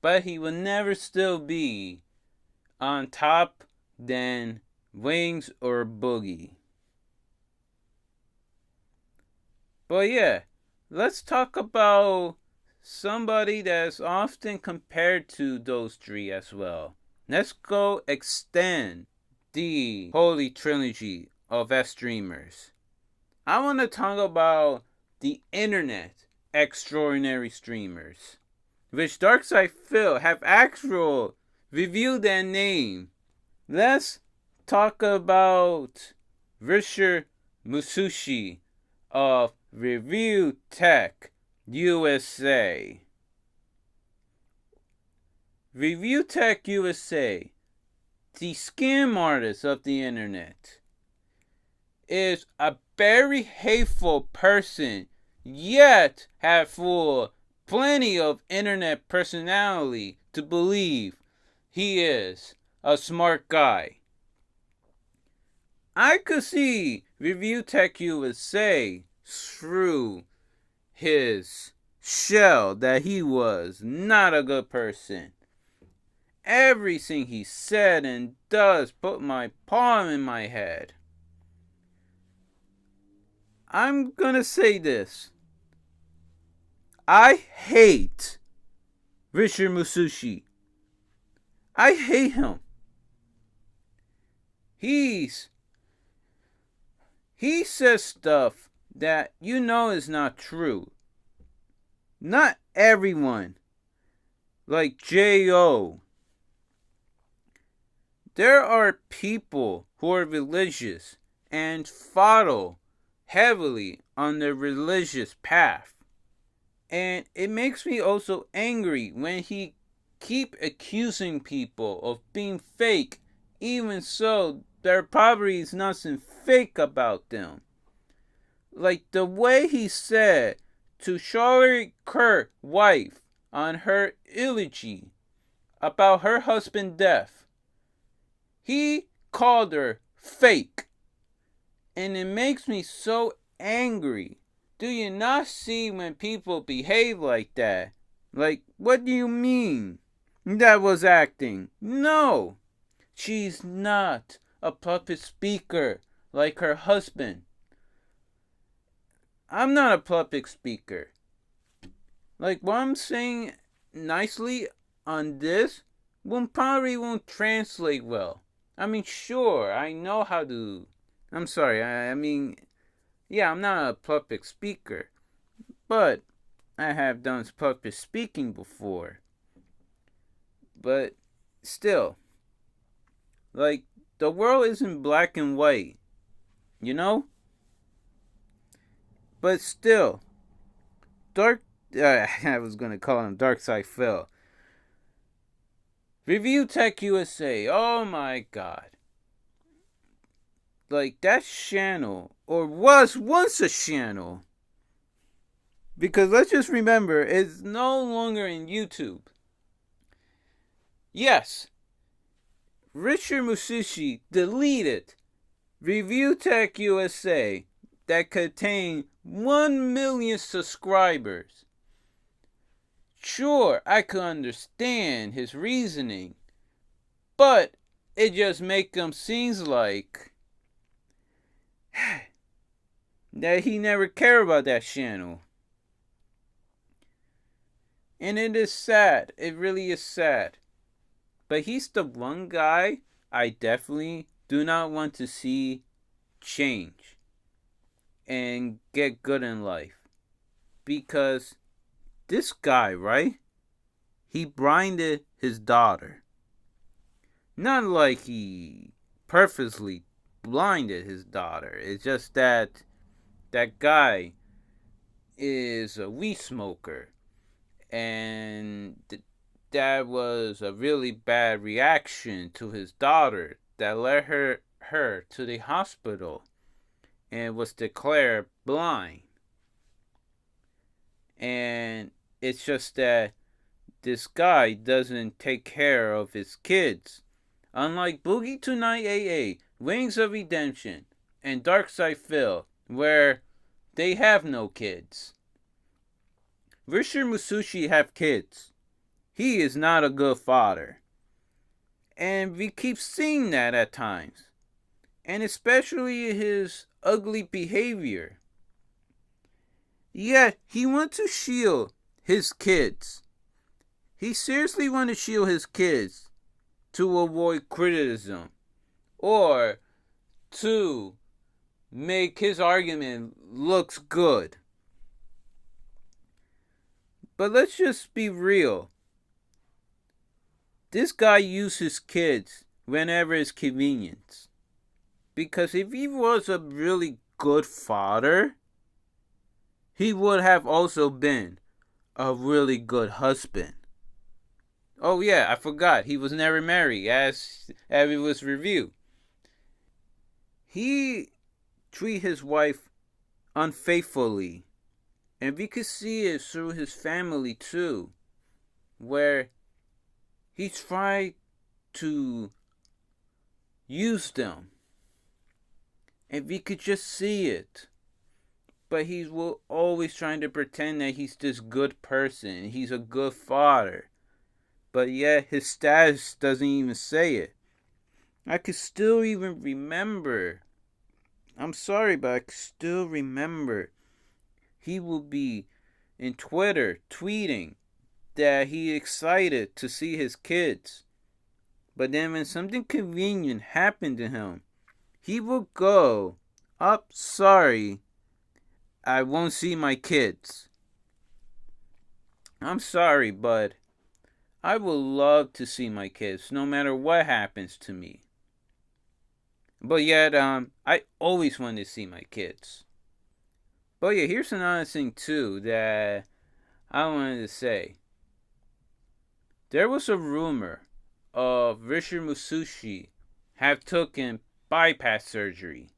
But he will never still be on top than Wings or Boogie. But yeah, let's talk about somebody that's often compared to those three as well. Let's go extend the holy trilogy of S-streamers. I want to talk about the internet extraordinary streamers, which DarkSydePhil have actual revealed their name let's talk about Richard Masucci of ReviewTechUSA. ReviewTechUSA, the scam artist of the internet, is a very hateful person, yet have full plenty of internet personality to believe he is a smart guy. I could see ReviewTechUSA through his shell that he was not a good person. Everything he said and does put my palm in my head. I'm gonna say this. I hate Richard Masucci. I hate him. He says stuff that you know is not true. Not everyone, like J.O. There are people who are religious and follow heavily on the religious path. And it makes me also angry when he keep accusing people of being fake, even so there probably is nothing fake about them. Like the way he said to Charlie Kirk's wife on her eulogy about her husband's death. He called her fake. And it makes me so angry. Do you not see when people behave like that? Like, what do you mean? That was acting. No. She's not a public speaker like her husband. I'm not a public speaker. Like, what I'm saying nicely on this probably won't translate well. I mean, sure, I know how to... I'm sorry, yeah, I'm not a public speaker, but I have done public speaking before. But still, like, the world isn't black and white, you know? But still, I was going to call him DarkSydePhil. ReviewTechUSA, oh my god. Like, that channel, or was once a channel, because let's just remember, it's no longer in YouTube. Yes, Richard Masucci deleted ReviewTechUSA that contained 1 million subscribers. Sure, I could understand his reasoning, but it just makes him seem like that he never cared about that channel. And it is sad. It really is sad. But he's the one guy I definitely do not want to see change and get good in life. Because this guy, right? He blinded his daughter. Not like he purposely blinded his daughter. It's just that guy is a weed smoker. And that was a really bad reaction to his daughter that led her to the hospital and was declared blind. And it's just that this guy doesn't take care of his kids. Unlike Boogie Tonight AA, Wings of Redemption, and DarkSydePhil, where they have no kids. Richard Masucci have kids. He is not a good father. And we keep seeing that at times. And especially his ugly behavior. Yet, he wants to shield his kids. He seriously wants to shield his kids to avoid criticism. Or to make his argument looks good. But let's just be real. This guy used his kids whenever it's convenient. Because if he was a really good father, he would have also been a really good husband. Oh yeah, I forgot. He was never married, as it was reviewed. He treated his wife unfaithfully. And we could see it through his family too, where he tried to use them. And we could just see it. But he's always trying to pretend that he's this good person. He's a good father. But yet his status doesn't even say it. I could still even remember. I'm sorry, but I could still remember. He will be in Twitter tweeting that he's excited to see his kids. But then when something convenient happened to him, he will go, sorry, I won't see my kids. I'm sorry, but I would love to see my kids no matter what happens to me. But yet, I always wanted to see my kids. But yeah, here's another thing too that I wanted to say. There was a rumor of Richard Masucci have taken bypass surgery.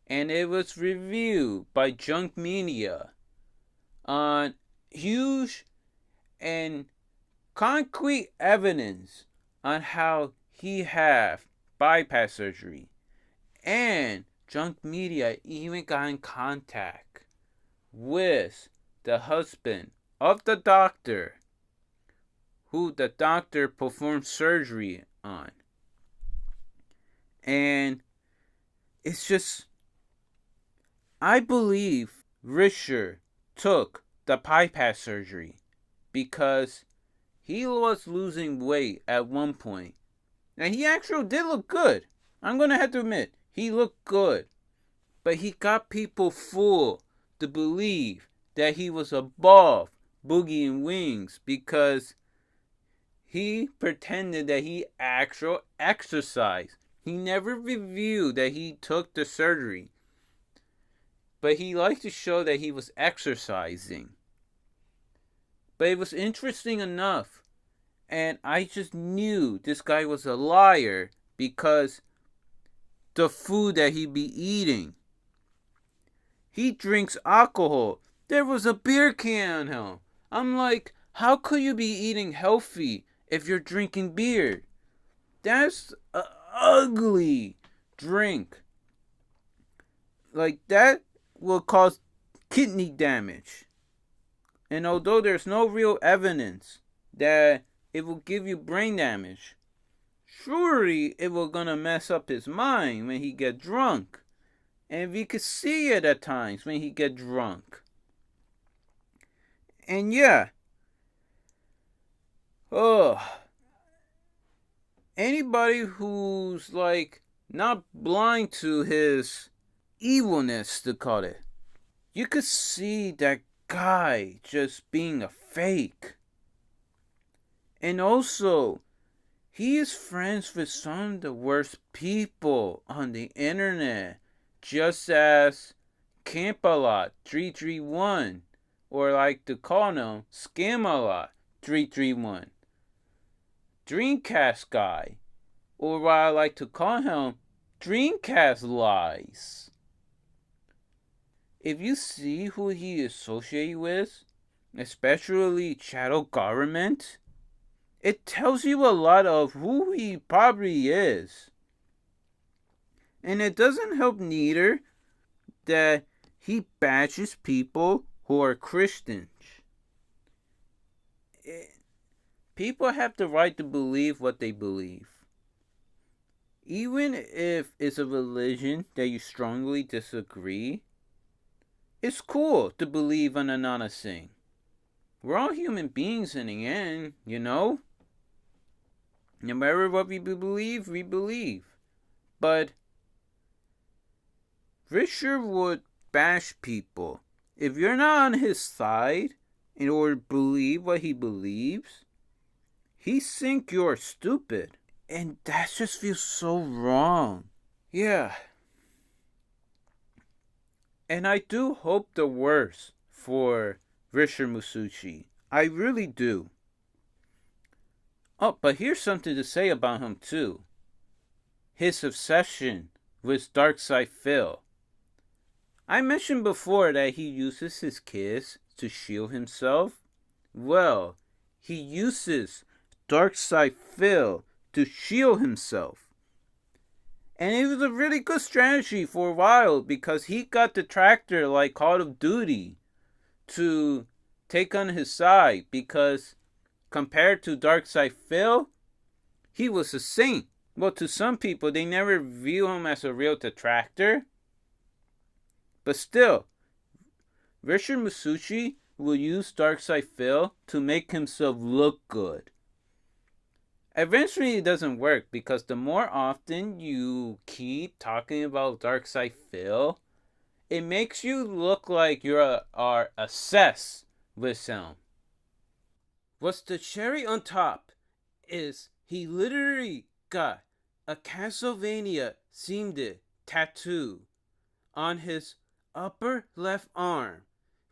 And it was reviewed by junk media on huge and concrete evidence on how he have bypass surgery. And junk media even got in contact with the husband of the doctor who the doctor performed surgery on. And it's just, I believe Richard took the bypass surgery because he was losing weight at one point. And he actually did look good. I'm going to have to admit, he looked good. But he got people fooled to believe that he was above Boogie and Wings because he pretended that he actually exercised. He never revealed that he took the surgery. But he liked to show that he was exercising. But it was interesting enough. And I just knew this guy was a liar because the food that he be eating. He drinks alcohol. There was a beer can on him. I'm like, how could you be eating healthy if you're drinking beer? That's an ugly drink. Like, that will cause kidney damage. And although there's no real evidence that it will give you brain damage, surely it will gonna mess up his mind when he get drunk. And we could see it at times when he get drunk. And yeah. Anybody who's like not blind to his evilness, to call it, you could see that guy just being a fake. And also, he is friends with some of the worst people on the internet, just as Campalot 331, or like to call him Scamalot 331, Dreamcast guy, or what I like to call him Dreamcast Lies. If you see who he is associated with, especially shadow government, it tells you a lot of who he probably is. And it doesn't help neither that he bashes people who are Christians. People have the right to believe what they believe. Even if it's a religion that you strongly disagree, it's cool to believe in another thing. We're all human beings in the end, you know? No matter what we believe, we believe. But Richard would bash people. If you're not on his side in order to believe what he believes, he think you're stupid. And that just feels so wrong. Yeah. And I do hope the worst for Richard Masucci. I really do. Oh, but here's something to say about him too. His obsession with DarkSydePhil. I mentioned before that he uses his kids to shield himself. Well, he uses DarkSydePhil to shield himself. And it was a really good strategy for a while because he got the tractor like Call of Duty to take on his side because compared to DarkSydePhil, he was a saint. Well, to some people, they never view him as a real detractor. But still, Richard Masucci will use DarkSydePhil to make himself look good. Eventually, it doesn't work because the more often you keep talking about DarkSydePhil, it makes you look like you are obsessed with him. What's the cherry on top is he literally got a Castlevania themed tattoo on his upper left arm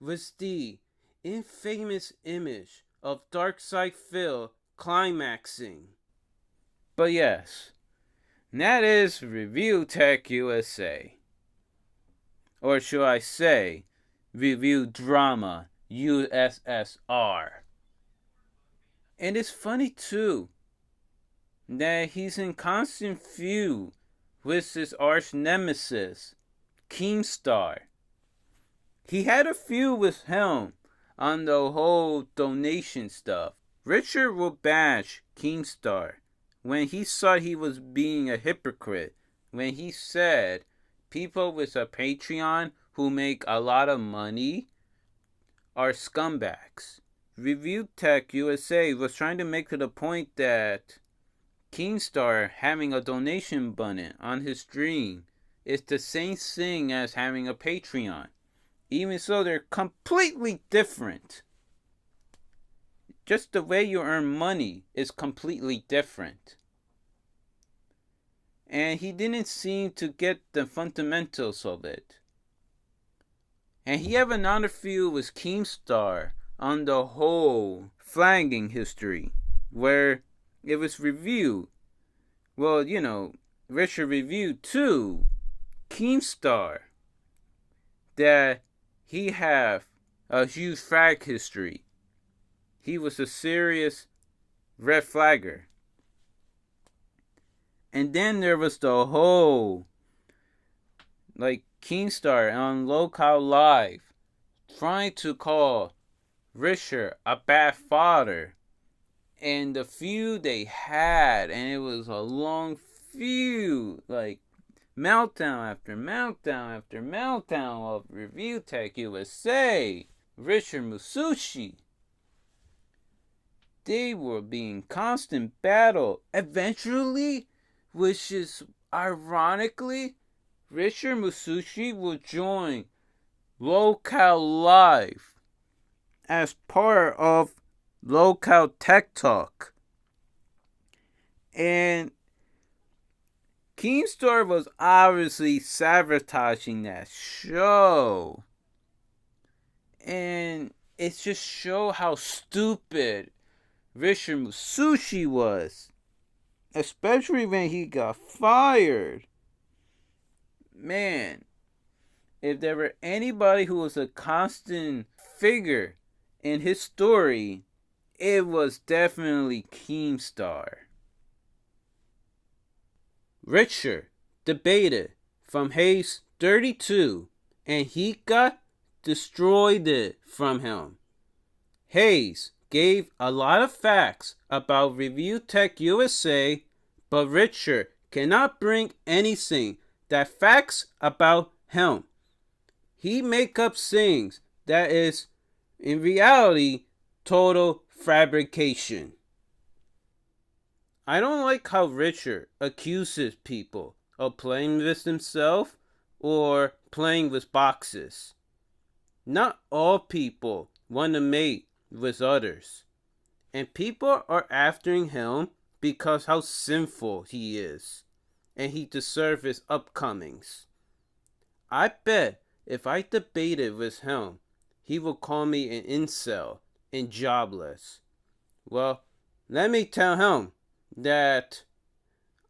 with the infamous image of DarkSydePhil climaxing. But yes, that is ReviewTechUSA. Or should I say, Review Drama USSR. And it's funny too that he's in constant feud with his arch nemesis, Keemstar. He had a feud with him on the whole donation stuff. Richard will bash Keemstar when he saw he was being a hypocrite, when he said people with a Patreon who make a lot of money are scumbags. ReviewTechUSA was trying to make to the point that Keemstar having a donation button on his stream is the same thing as having a Patreon. Even so, they're completely different. Just the way you earn money is completely different. And he didn't seem to get the fundamentals of it. And he have another feud with Keemstar on the whole flagging history, where it was reviewed. Well, Richard reviewed to Keemstar that he have a huge flag history. He was a serious red flagger. And then there was the whole, Keemstar on Local Live trying to call Richard a bad father. And the feud they had, and it was a long feud, meltdown after meltdown after meltdown of ReviewTechUSA, Richard Masucci. They were being constant battle. Eventually, which is ironically, Richard Masucci will join Local Live as part of Local Tech Talk. And Keemstar was obviously sabotaging that show. And it just shows how stupid Richard Masucci was. Especially when he got fired. Man, if there were anybody who was a constant figure in his story, it was definitely Keemstar. Richard debated from Hayes 32, and he got destroyed from him. Hayes gave a lot of facts about ReviewTechUSA, but Richard cannot bring anything that facts about him. He make up things that is, in reality, total fabrication. I don't like how Richard accuses people of playing with himself or playing with boxes. Not all people want to mate with others. And people are after him because how sinful he is, and he deserves his upcomings. I bet if I debated with him, he would call me an incel and jobless. Well, let me tell him that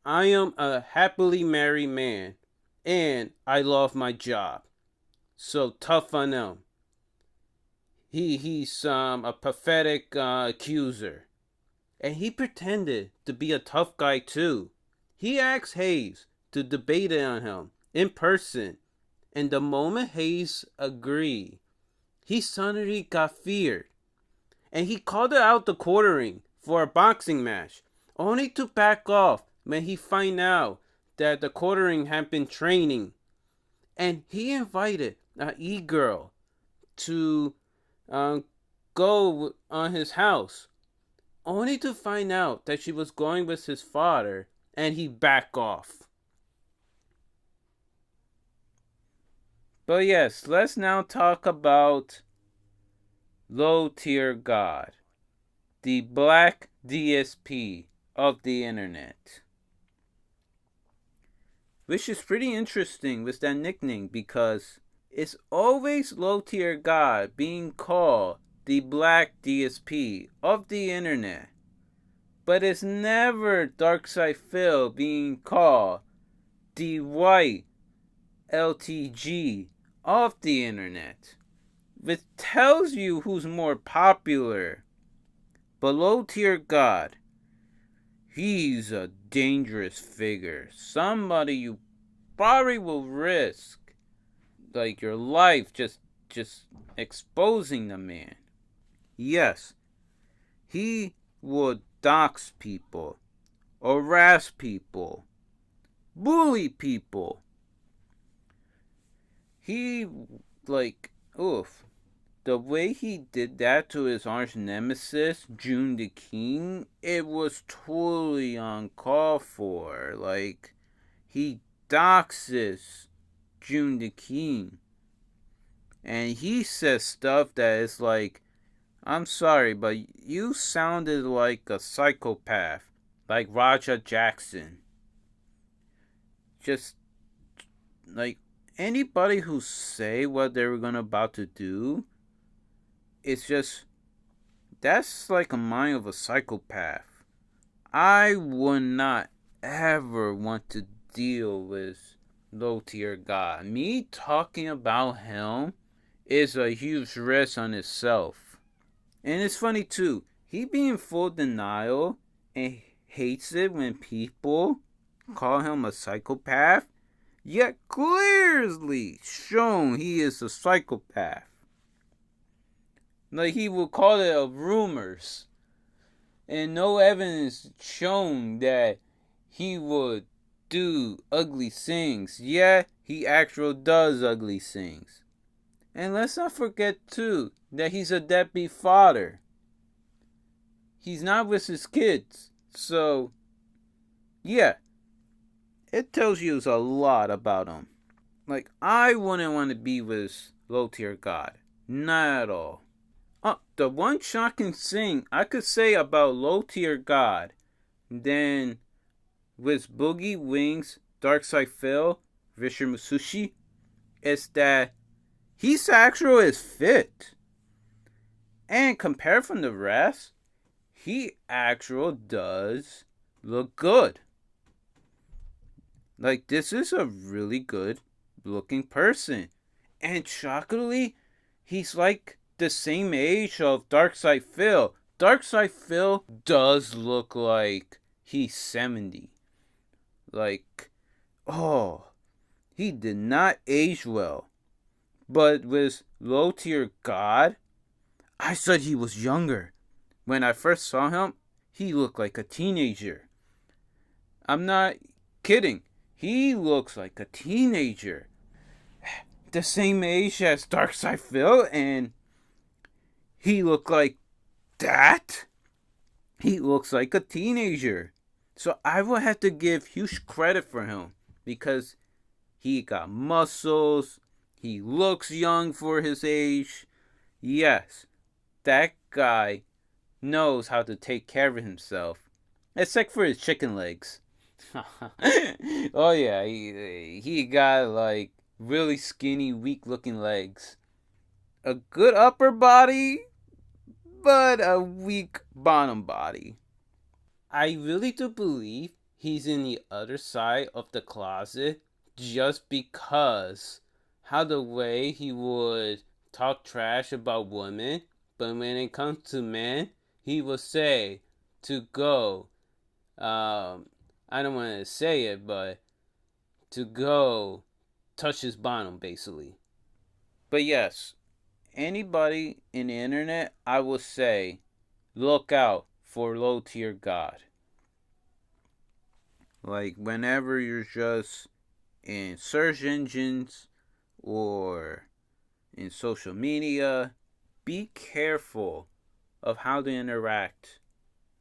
I am a happily married man and I love my job. So tough on him. He's a pathetic accuser. And he pretended to be a tough guy too. He asked Hayes to debate it on him in person. And the moment Hayes agreed, he suddenly got feared. And he called out the quartering for a boxing match, only to back off when he found out that the quartering had been training. And he invited an e-girl to go on his house, only to find out that she was going with his father, and he backed off. But yes, let's now talk about low tier God, the black DSP of the internet. Which is pretty interesting with that nickname, because it's always low tier God being called the black DSP of the internet. But it's never DarkSydePhil being called the white LTG of the internet, which tells you who's more popular. But low tier God, he's a dangerous figure. Somebody you probably will risk like your life just exposing the man. Yes, he would dox people, harass people, bully people. He, the way he did that to his arch nemesis, June the King, it was totally uncalled for. Like, he doxes June the King. And he says stuff that is like, I'm sorry, but you sounded like a psychopath, like Raja Jackson. Just, like, anybody who say what they were about to do, it's just, that's like a mind of a psychopath. I would not ever want to deal with low tier God. Me talking about him is a huge risk on itself. And it's funny too, he be in full denial and hates it when people call him a psychopath, yet clearly shown he is a psychopath. Like, he will call it a rumors, and no evidence shown that he would do ugly things, yet he actually does ugly things. And let's not forget too that he's a deadbeat father. He's not with his kids. So, yeah, it tells you a lot about him. Like, I wouldn't want to be with low tier God. Not at all. The one shocking thing I could say about low tier God than with Boogie, Wings, DarkSydePhil, Richard Masucci, is that his actual is fit. And compared from the rest, he actual does look good. Like, this is a really good looking person. And shockingly, he's like the same age of DarkSydePhil. DarkSydePhil does look like he's 70. Like, he did not age well. But with low tier God, I said he was younger. When I first saw him, he looked like a teenager. I'm not kidding. He looks like a teenager. The same age as DarkSydePhil, and he looked like that? He looks like a teenager. So I will have to give huge credit for him, because he got muscles, he looks young for his age. Yes, that guy knows how to take care of himself. Except for his chicken legs. Oh yeah, he got like really skinny, weak looking legs. A good upper body, but a weak bottom body. I really do believe he's in the other side of the closet just because how the way he would talk trash about women, but when it comes to men, he will say to go. I don't want to say it, but to go touch his bottom, basically. But yes, anybody in the internet, I will say, look out for low tier God. Like whenever you're just in search engines or in social media, be careful of how to interact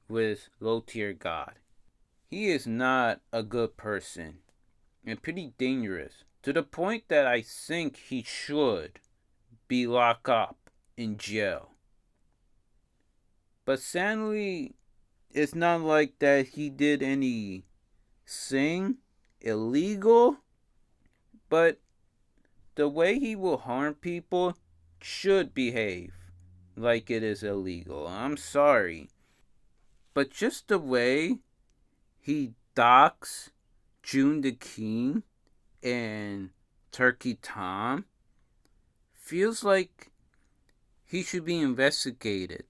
with low tier God. He is not a good person and pretty dangerous to the point that I think he should be locked up in jail. But sadly, it's not like that he did anything illegal, but the way he will harm people should behave like it is illegal. I'm sorry. But just the way he docks June the King and Turkey Tom feels like he should be investigated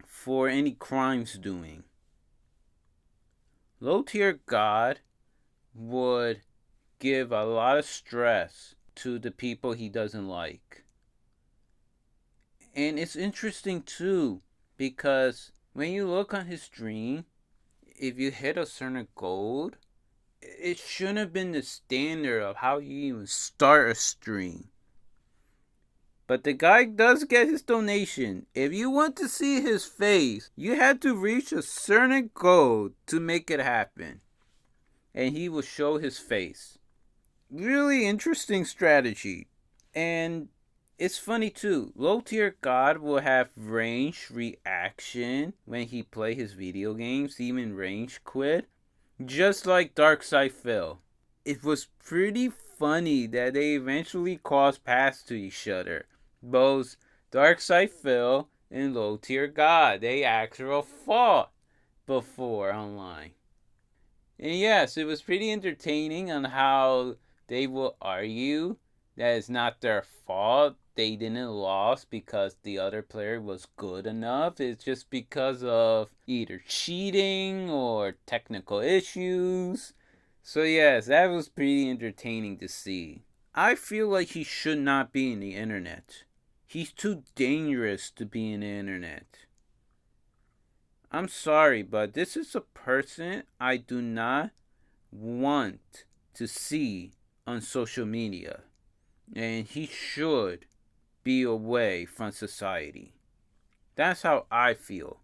for any crimes doing. Low tier God would give a lot of stress to the people he doesn't like. And it's interesting too, because when you look on his stream, if you hit a certain gold, it shouldn't have been the standard of how you even start a stream. But the guy does get his donation. If you want to see his face, you had to reach a certain goal to make it happen. And he will show his face. Really interesting strategy. And it's funny too. Low tier God will have range reaction when he play his video games, even range quit. Just like DarkSydePhil. It was pretty funny that they eventually crossed paths to each other. Both DarkSydePhil and Low Tier God. They actually fought before online. And yes, it was pretty entertaining on how they will argue that it's not their fault. They didn't lose because the other player was good enough. It's just because of either cheating or technical issues. So yes, that was pretty entertaining to see. I feel like he should not be in the internet. He's too dangerous to be in the internet. I'm sorry, but this is a person I do not want to see on social media. And he should be away from society. That's how I feel.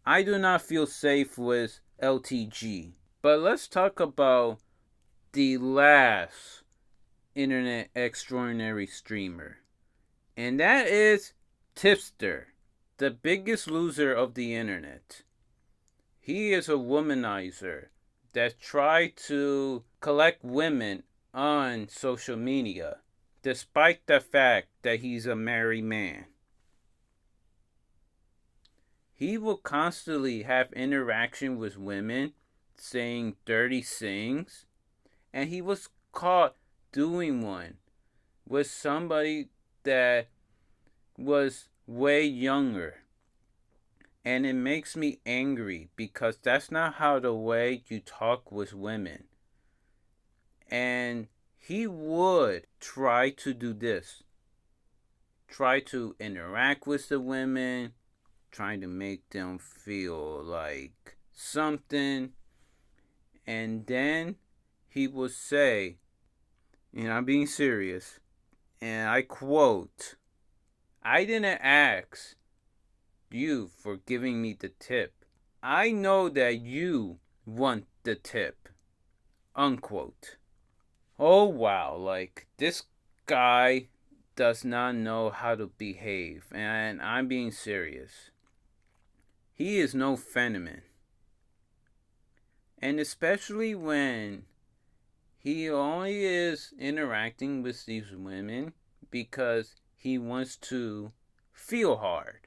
I do not feel safe with LTG. But let's talk about the last internet extraordinary streamer. And that is Tipster, the biggest loser of the internet. He is a womanizer that tried to collect women on social media, despite the fact that he's a married man. He will constantly have interaction with women, saying dirty things, and he was caught doing one with somebody that was way younger. And it makes me angry because that's not how the way you talk with women. And he would try to do this. Try to interact with the women, trying to make them feel like something. And then he would say, and I'm being serious, and I quote, "I didn't ask you for giving me the tip. I know that you want the tip." Unquote. Oh wow, like this guy does not know how to behave, and I'm being serious. He is no phenomenon. And especially when he only is interacting with these women because he wants to feel hard.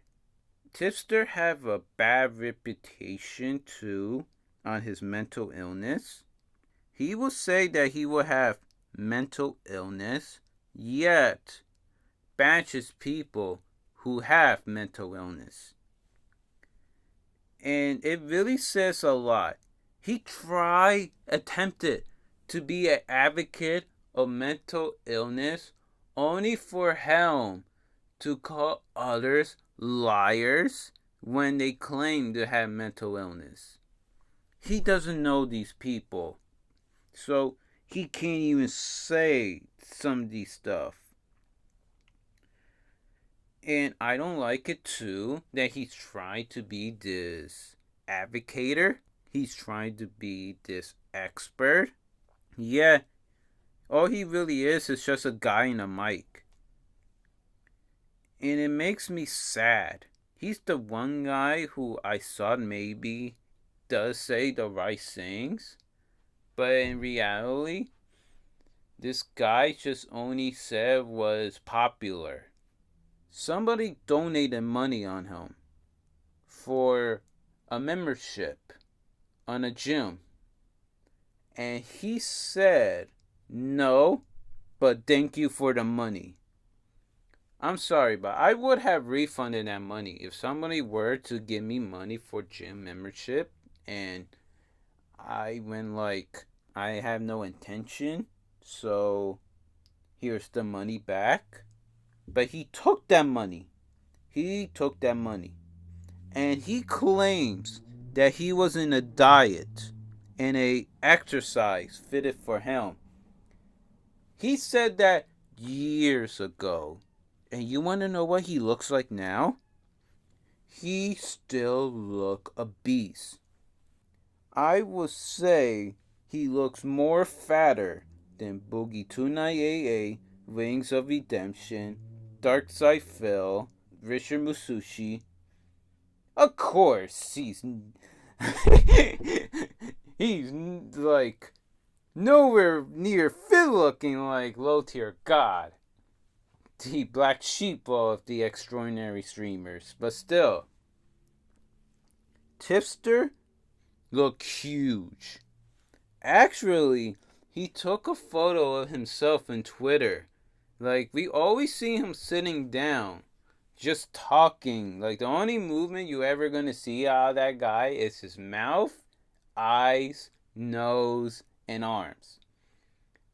Tipster have a bad reputation too on his mental illness. He will say that he will have mental illness, yet bashes people who have mental illness. And it really says a lot. He attempted to be an advocate of mental illness only for him to call others liars when they claim to have mental illness. He doesn't know these people, so he can't even say some of these stuff. And I don't like it too that he's trying to be this advocator. He's trying to be this expert. Yeah, all he really is just a guy in a mic. And it makes me sad. He's the one guy who I thought maybe does say the right things. But in reality, this guy just only said was popular. Somebody donated money on him for a membership on a gym. And he said, no, but thank you for the money. I'm sorry, but I would have refunded that money if somebody were to give me money for gym membership and I went like, I have no intention, so here's the money back. But he took that money. And he claims that he was in a diet and a exercise fitted for him. He said that years ago. And you want to know what he looks like now? He still looks obese. I would say he looks more fatter than Boogie 2988, Wings of Redemption, DarkSydePhil, Richard Masucci. Of course, he's like nowhere near fit looking like low tier god, the black sheep of the extraordinary streamers. But still, Tipster looked huge. Actually, he took a photo of himself on Twitter. Like, we always see him sitting down, just talking. Like, the only movement you ever gonna see out of that guy is his mouth, eyes, nose, and arms.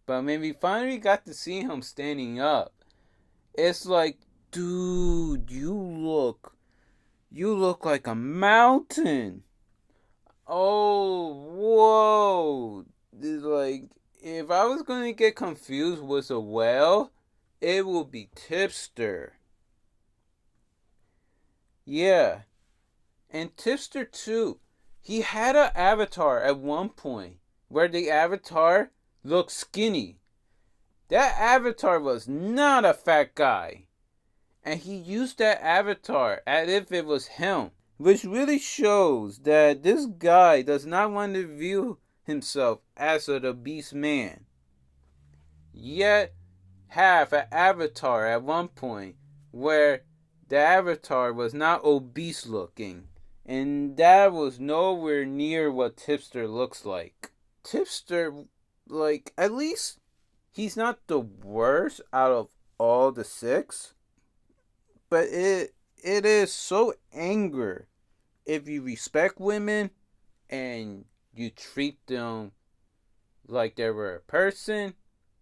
But when we finally got to see him standing up, it's like, dude, you look like a mountain. Oh, whoa. It's like, if I was going to get confused with a whale, it would be Tipster. Yeah. And Tipster, too. He had an avatar at one point where the avatar looked skinny. That avatar was not a fat guy. And he used that avatar as if it was him. Which really shows that this guy does not want to view himself as an obese man. Yet have an avatar at one point where the avatar was not obese looking. And that was nowhere near what Tipster looks like. Tipster, like, at least he's not the worst out of all the six. But it is so anger if you respect women and you treat them like they were a person.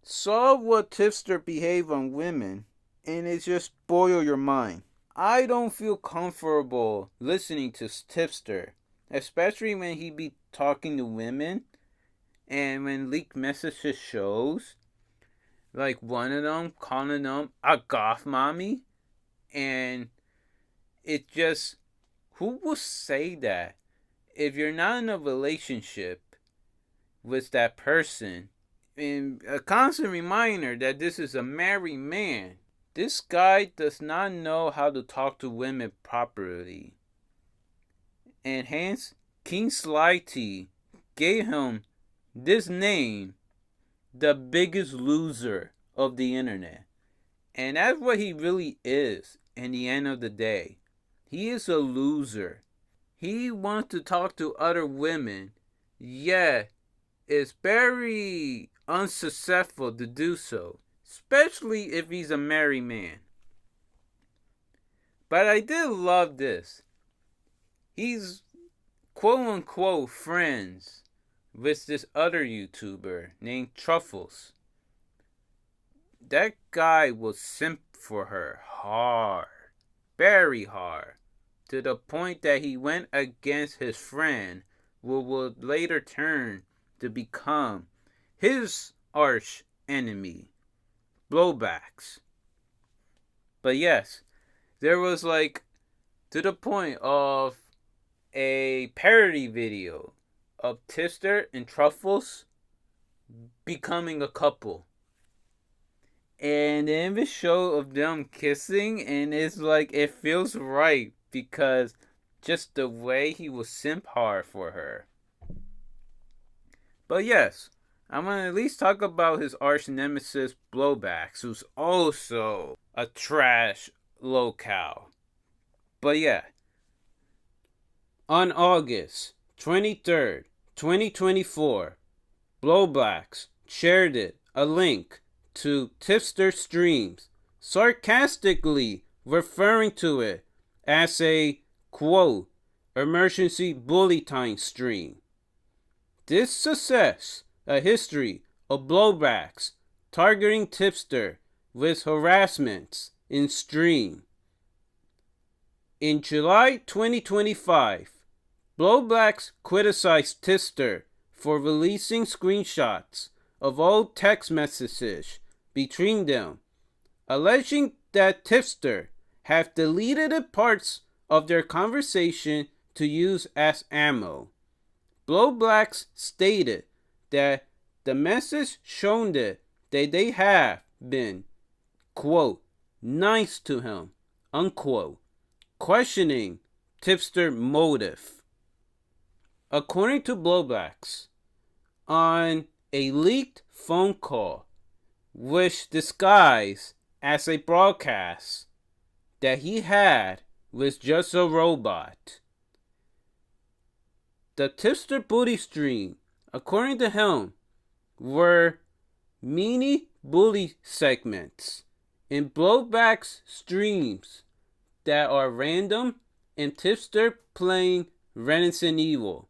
Saw what Tipster behave on women and it just spoil your mind. I don't feel comfortable listening to Tipster, especially when he be talking to women and when leaked messages shows like one of them calling them a goth mommy. And it just, who will say that? If you're not in a relationship with that person, and a constant reminder that this is a married man, this guy does not know how to talk to women properly. And hence, King Slighty gave him this name, the biggest loser of the internet. And that's what he really is in the end of the day. He is a loser. He wants to talk to other women, yet it's very unsuccessful to do so, especially if he's a married man. But I did love this. He's quote unquote friends with this other YouTuber named Truffles. That guy will simp for her hard, very hard, to the point that he went against his friend, who would later turn to become his arch enemy, Blowbacks. But yes, there was like to the point of a parody video of Tipster and Truffles becoming a couple. And the image show of them kissing, and it's like it feels right because just the way he was simp hard for her. But yes, I'm gonna at least talk about his arch nemesis Blowbacks, who's also a trash locale. But yeah, on August 23rd, 2024, Blowbacks shared a link to Tipster streams, sarcastically referring to it as a, quote, emergency bully time stream. This success, a history of Blowbacks targeting Tipster with harassments in stream. In July 2025, Blowbacks criticized Tipster for releasing screenshots of old text messages between them, alleging that Tipster have deleted parts of their conversation to use as ammo. Blowbacks stated that the message shown that they have been, quote, nice to him, unquote, questioning Tipster motive. According to Blowbacks, on a leaked phone call, which disguised as a broadcast that he had with just a robot, the Tipster booty stream, according to him, were mini bully segments in Blowbacks streams that are random and Tipster playing Resident Evil.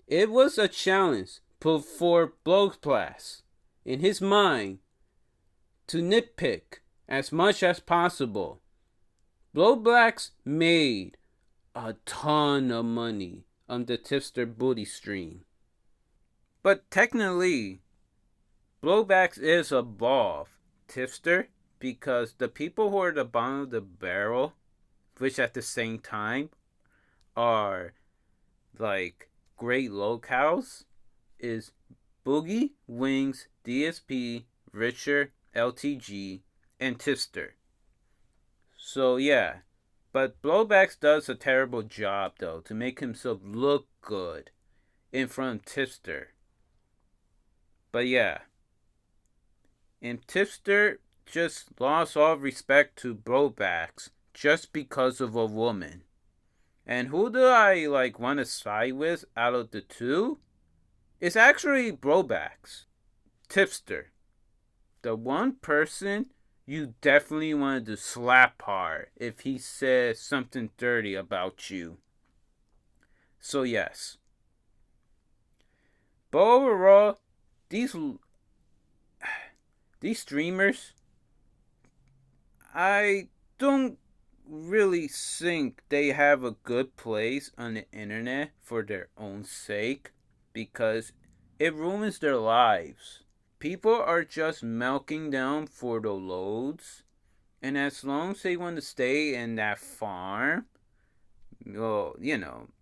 It was a challenge put for Blowbacks in his mind to nitpick as much as possible. Blowbacks made a ton of money on the Tipster booty stream. But technically, Blowbacks is above Tipster because the people who are at the bottom of the barrel, which at the same time are like great locales, is Boogie, Wings, DSP, Richard, LTG, and Tipster. So yeah, but Blowbacks does a terrible job though to make himself look good in front of Tipster. But yeah, and Tipster just lost all respect to Blowbacks just because of a woman. And who do I want to side with out of the two? It's actually Blowbacks. Tipster. The one person you definitely wanted to slap hard if he said something dirty about you. So yes. But overall, these streamers, I don't really think they have a good place on the internet for their own sake because it ruins their lives. People are just milking them for the loads, and as long as they want to stay in that farm, well,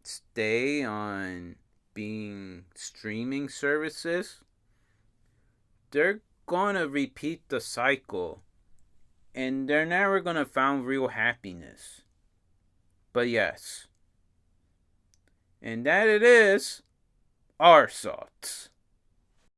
stay on being streaming services, they're gonna repeat the cycle and they're never gonna find real happiness. But yes. And that it is our salts.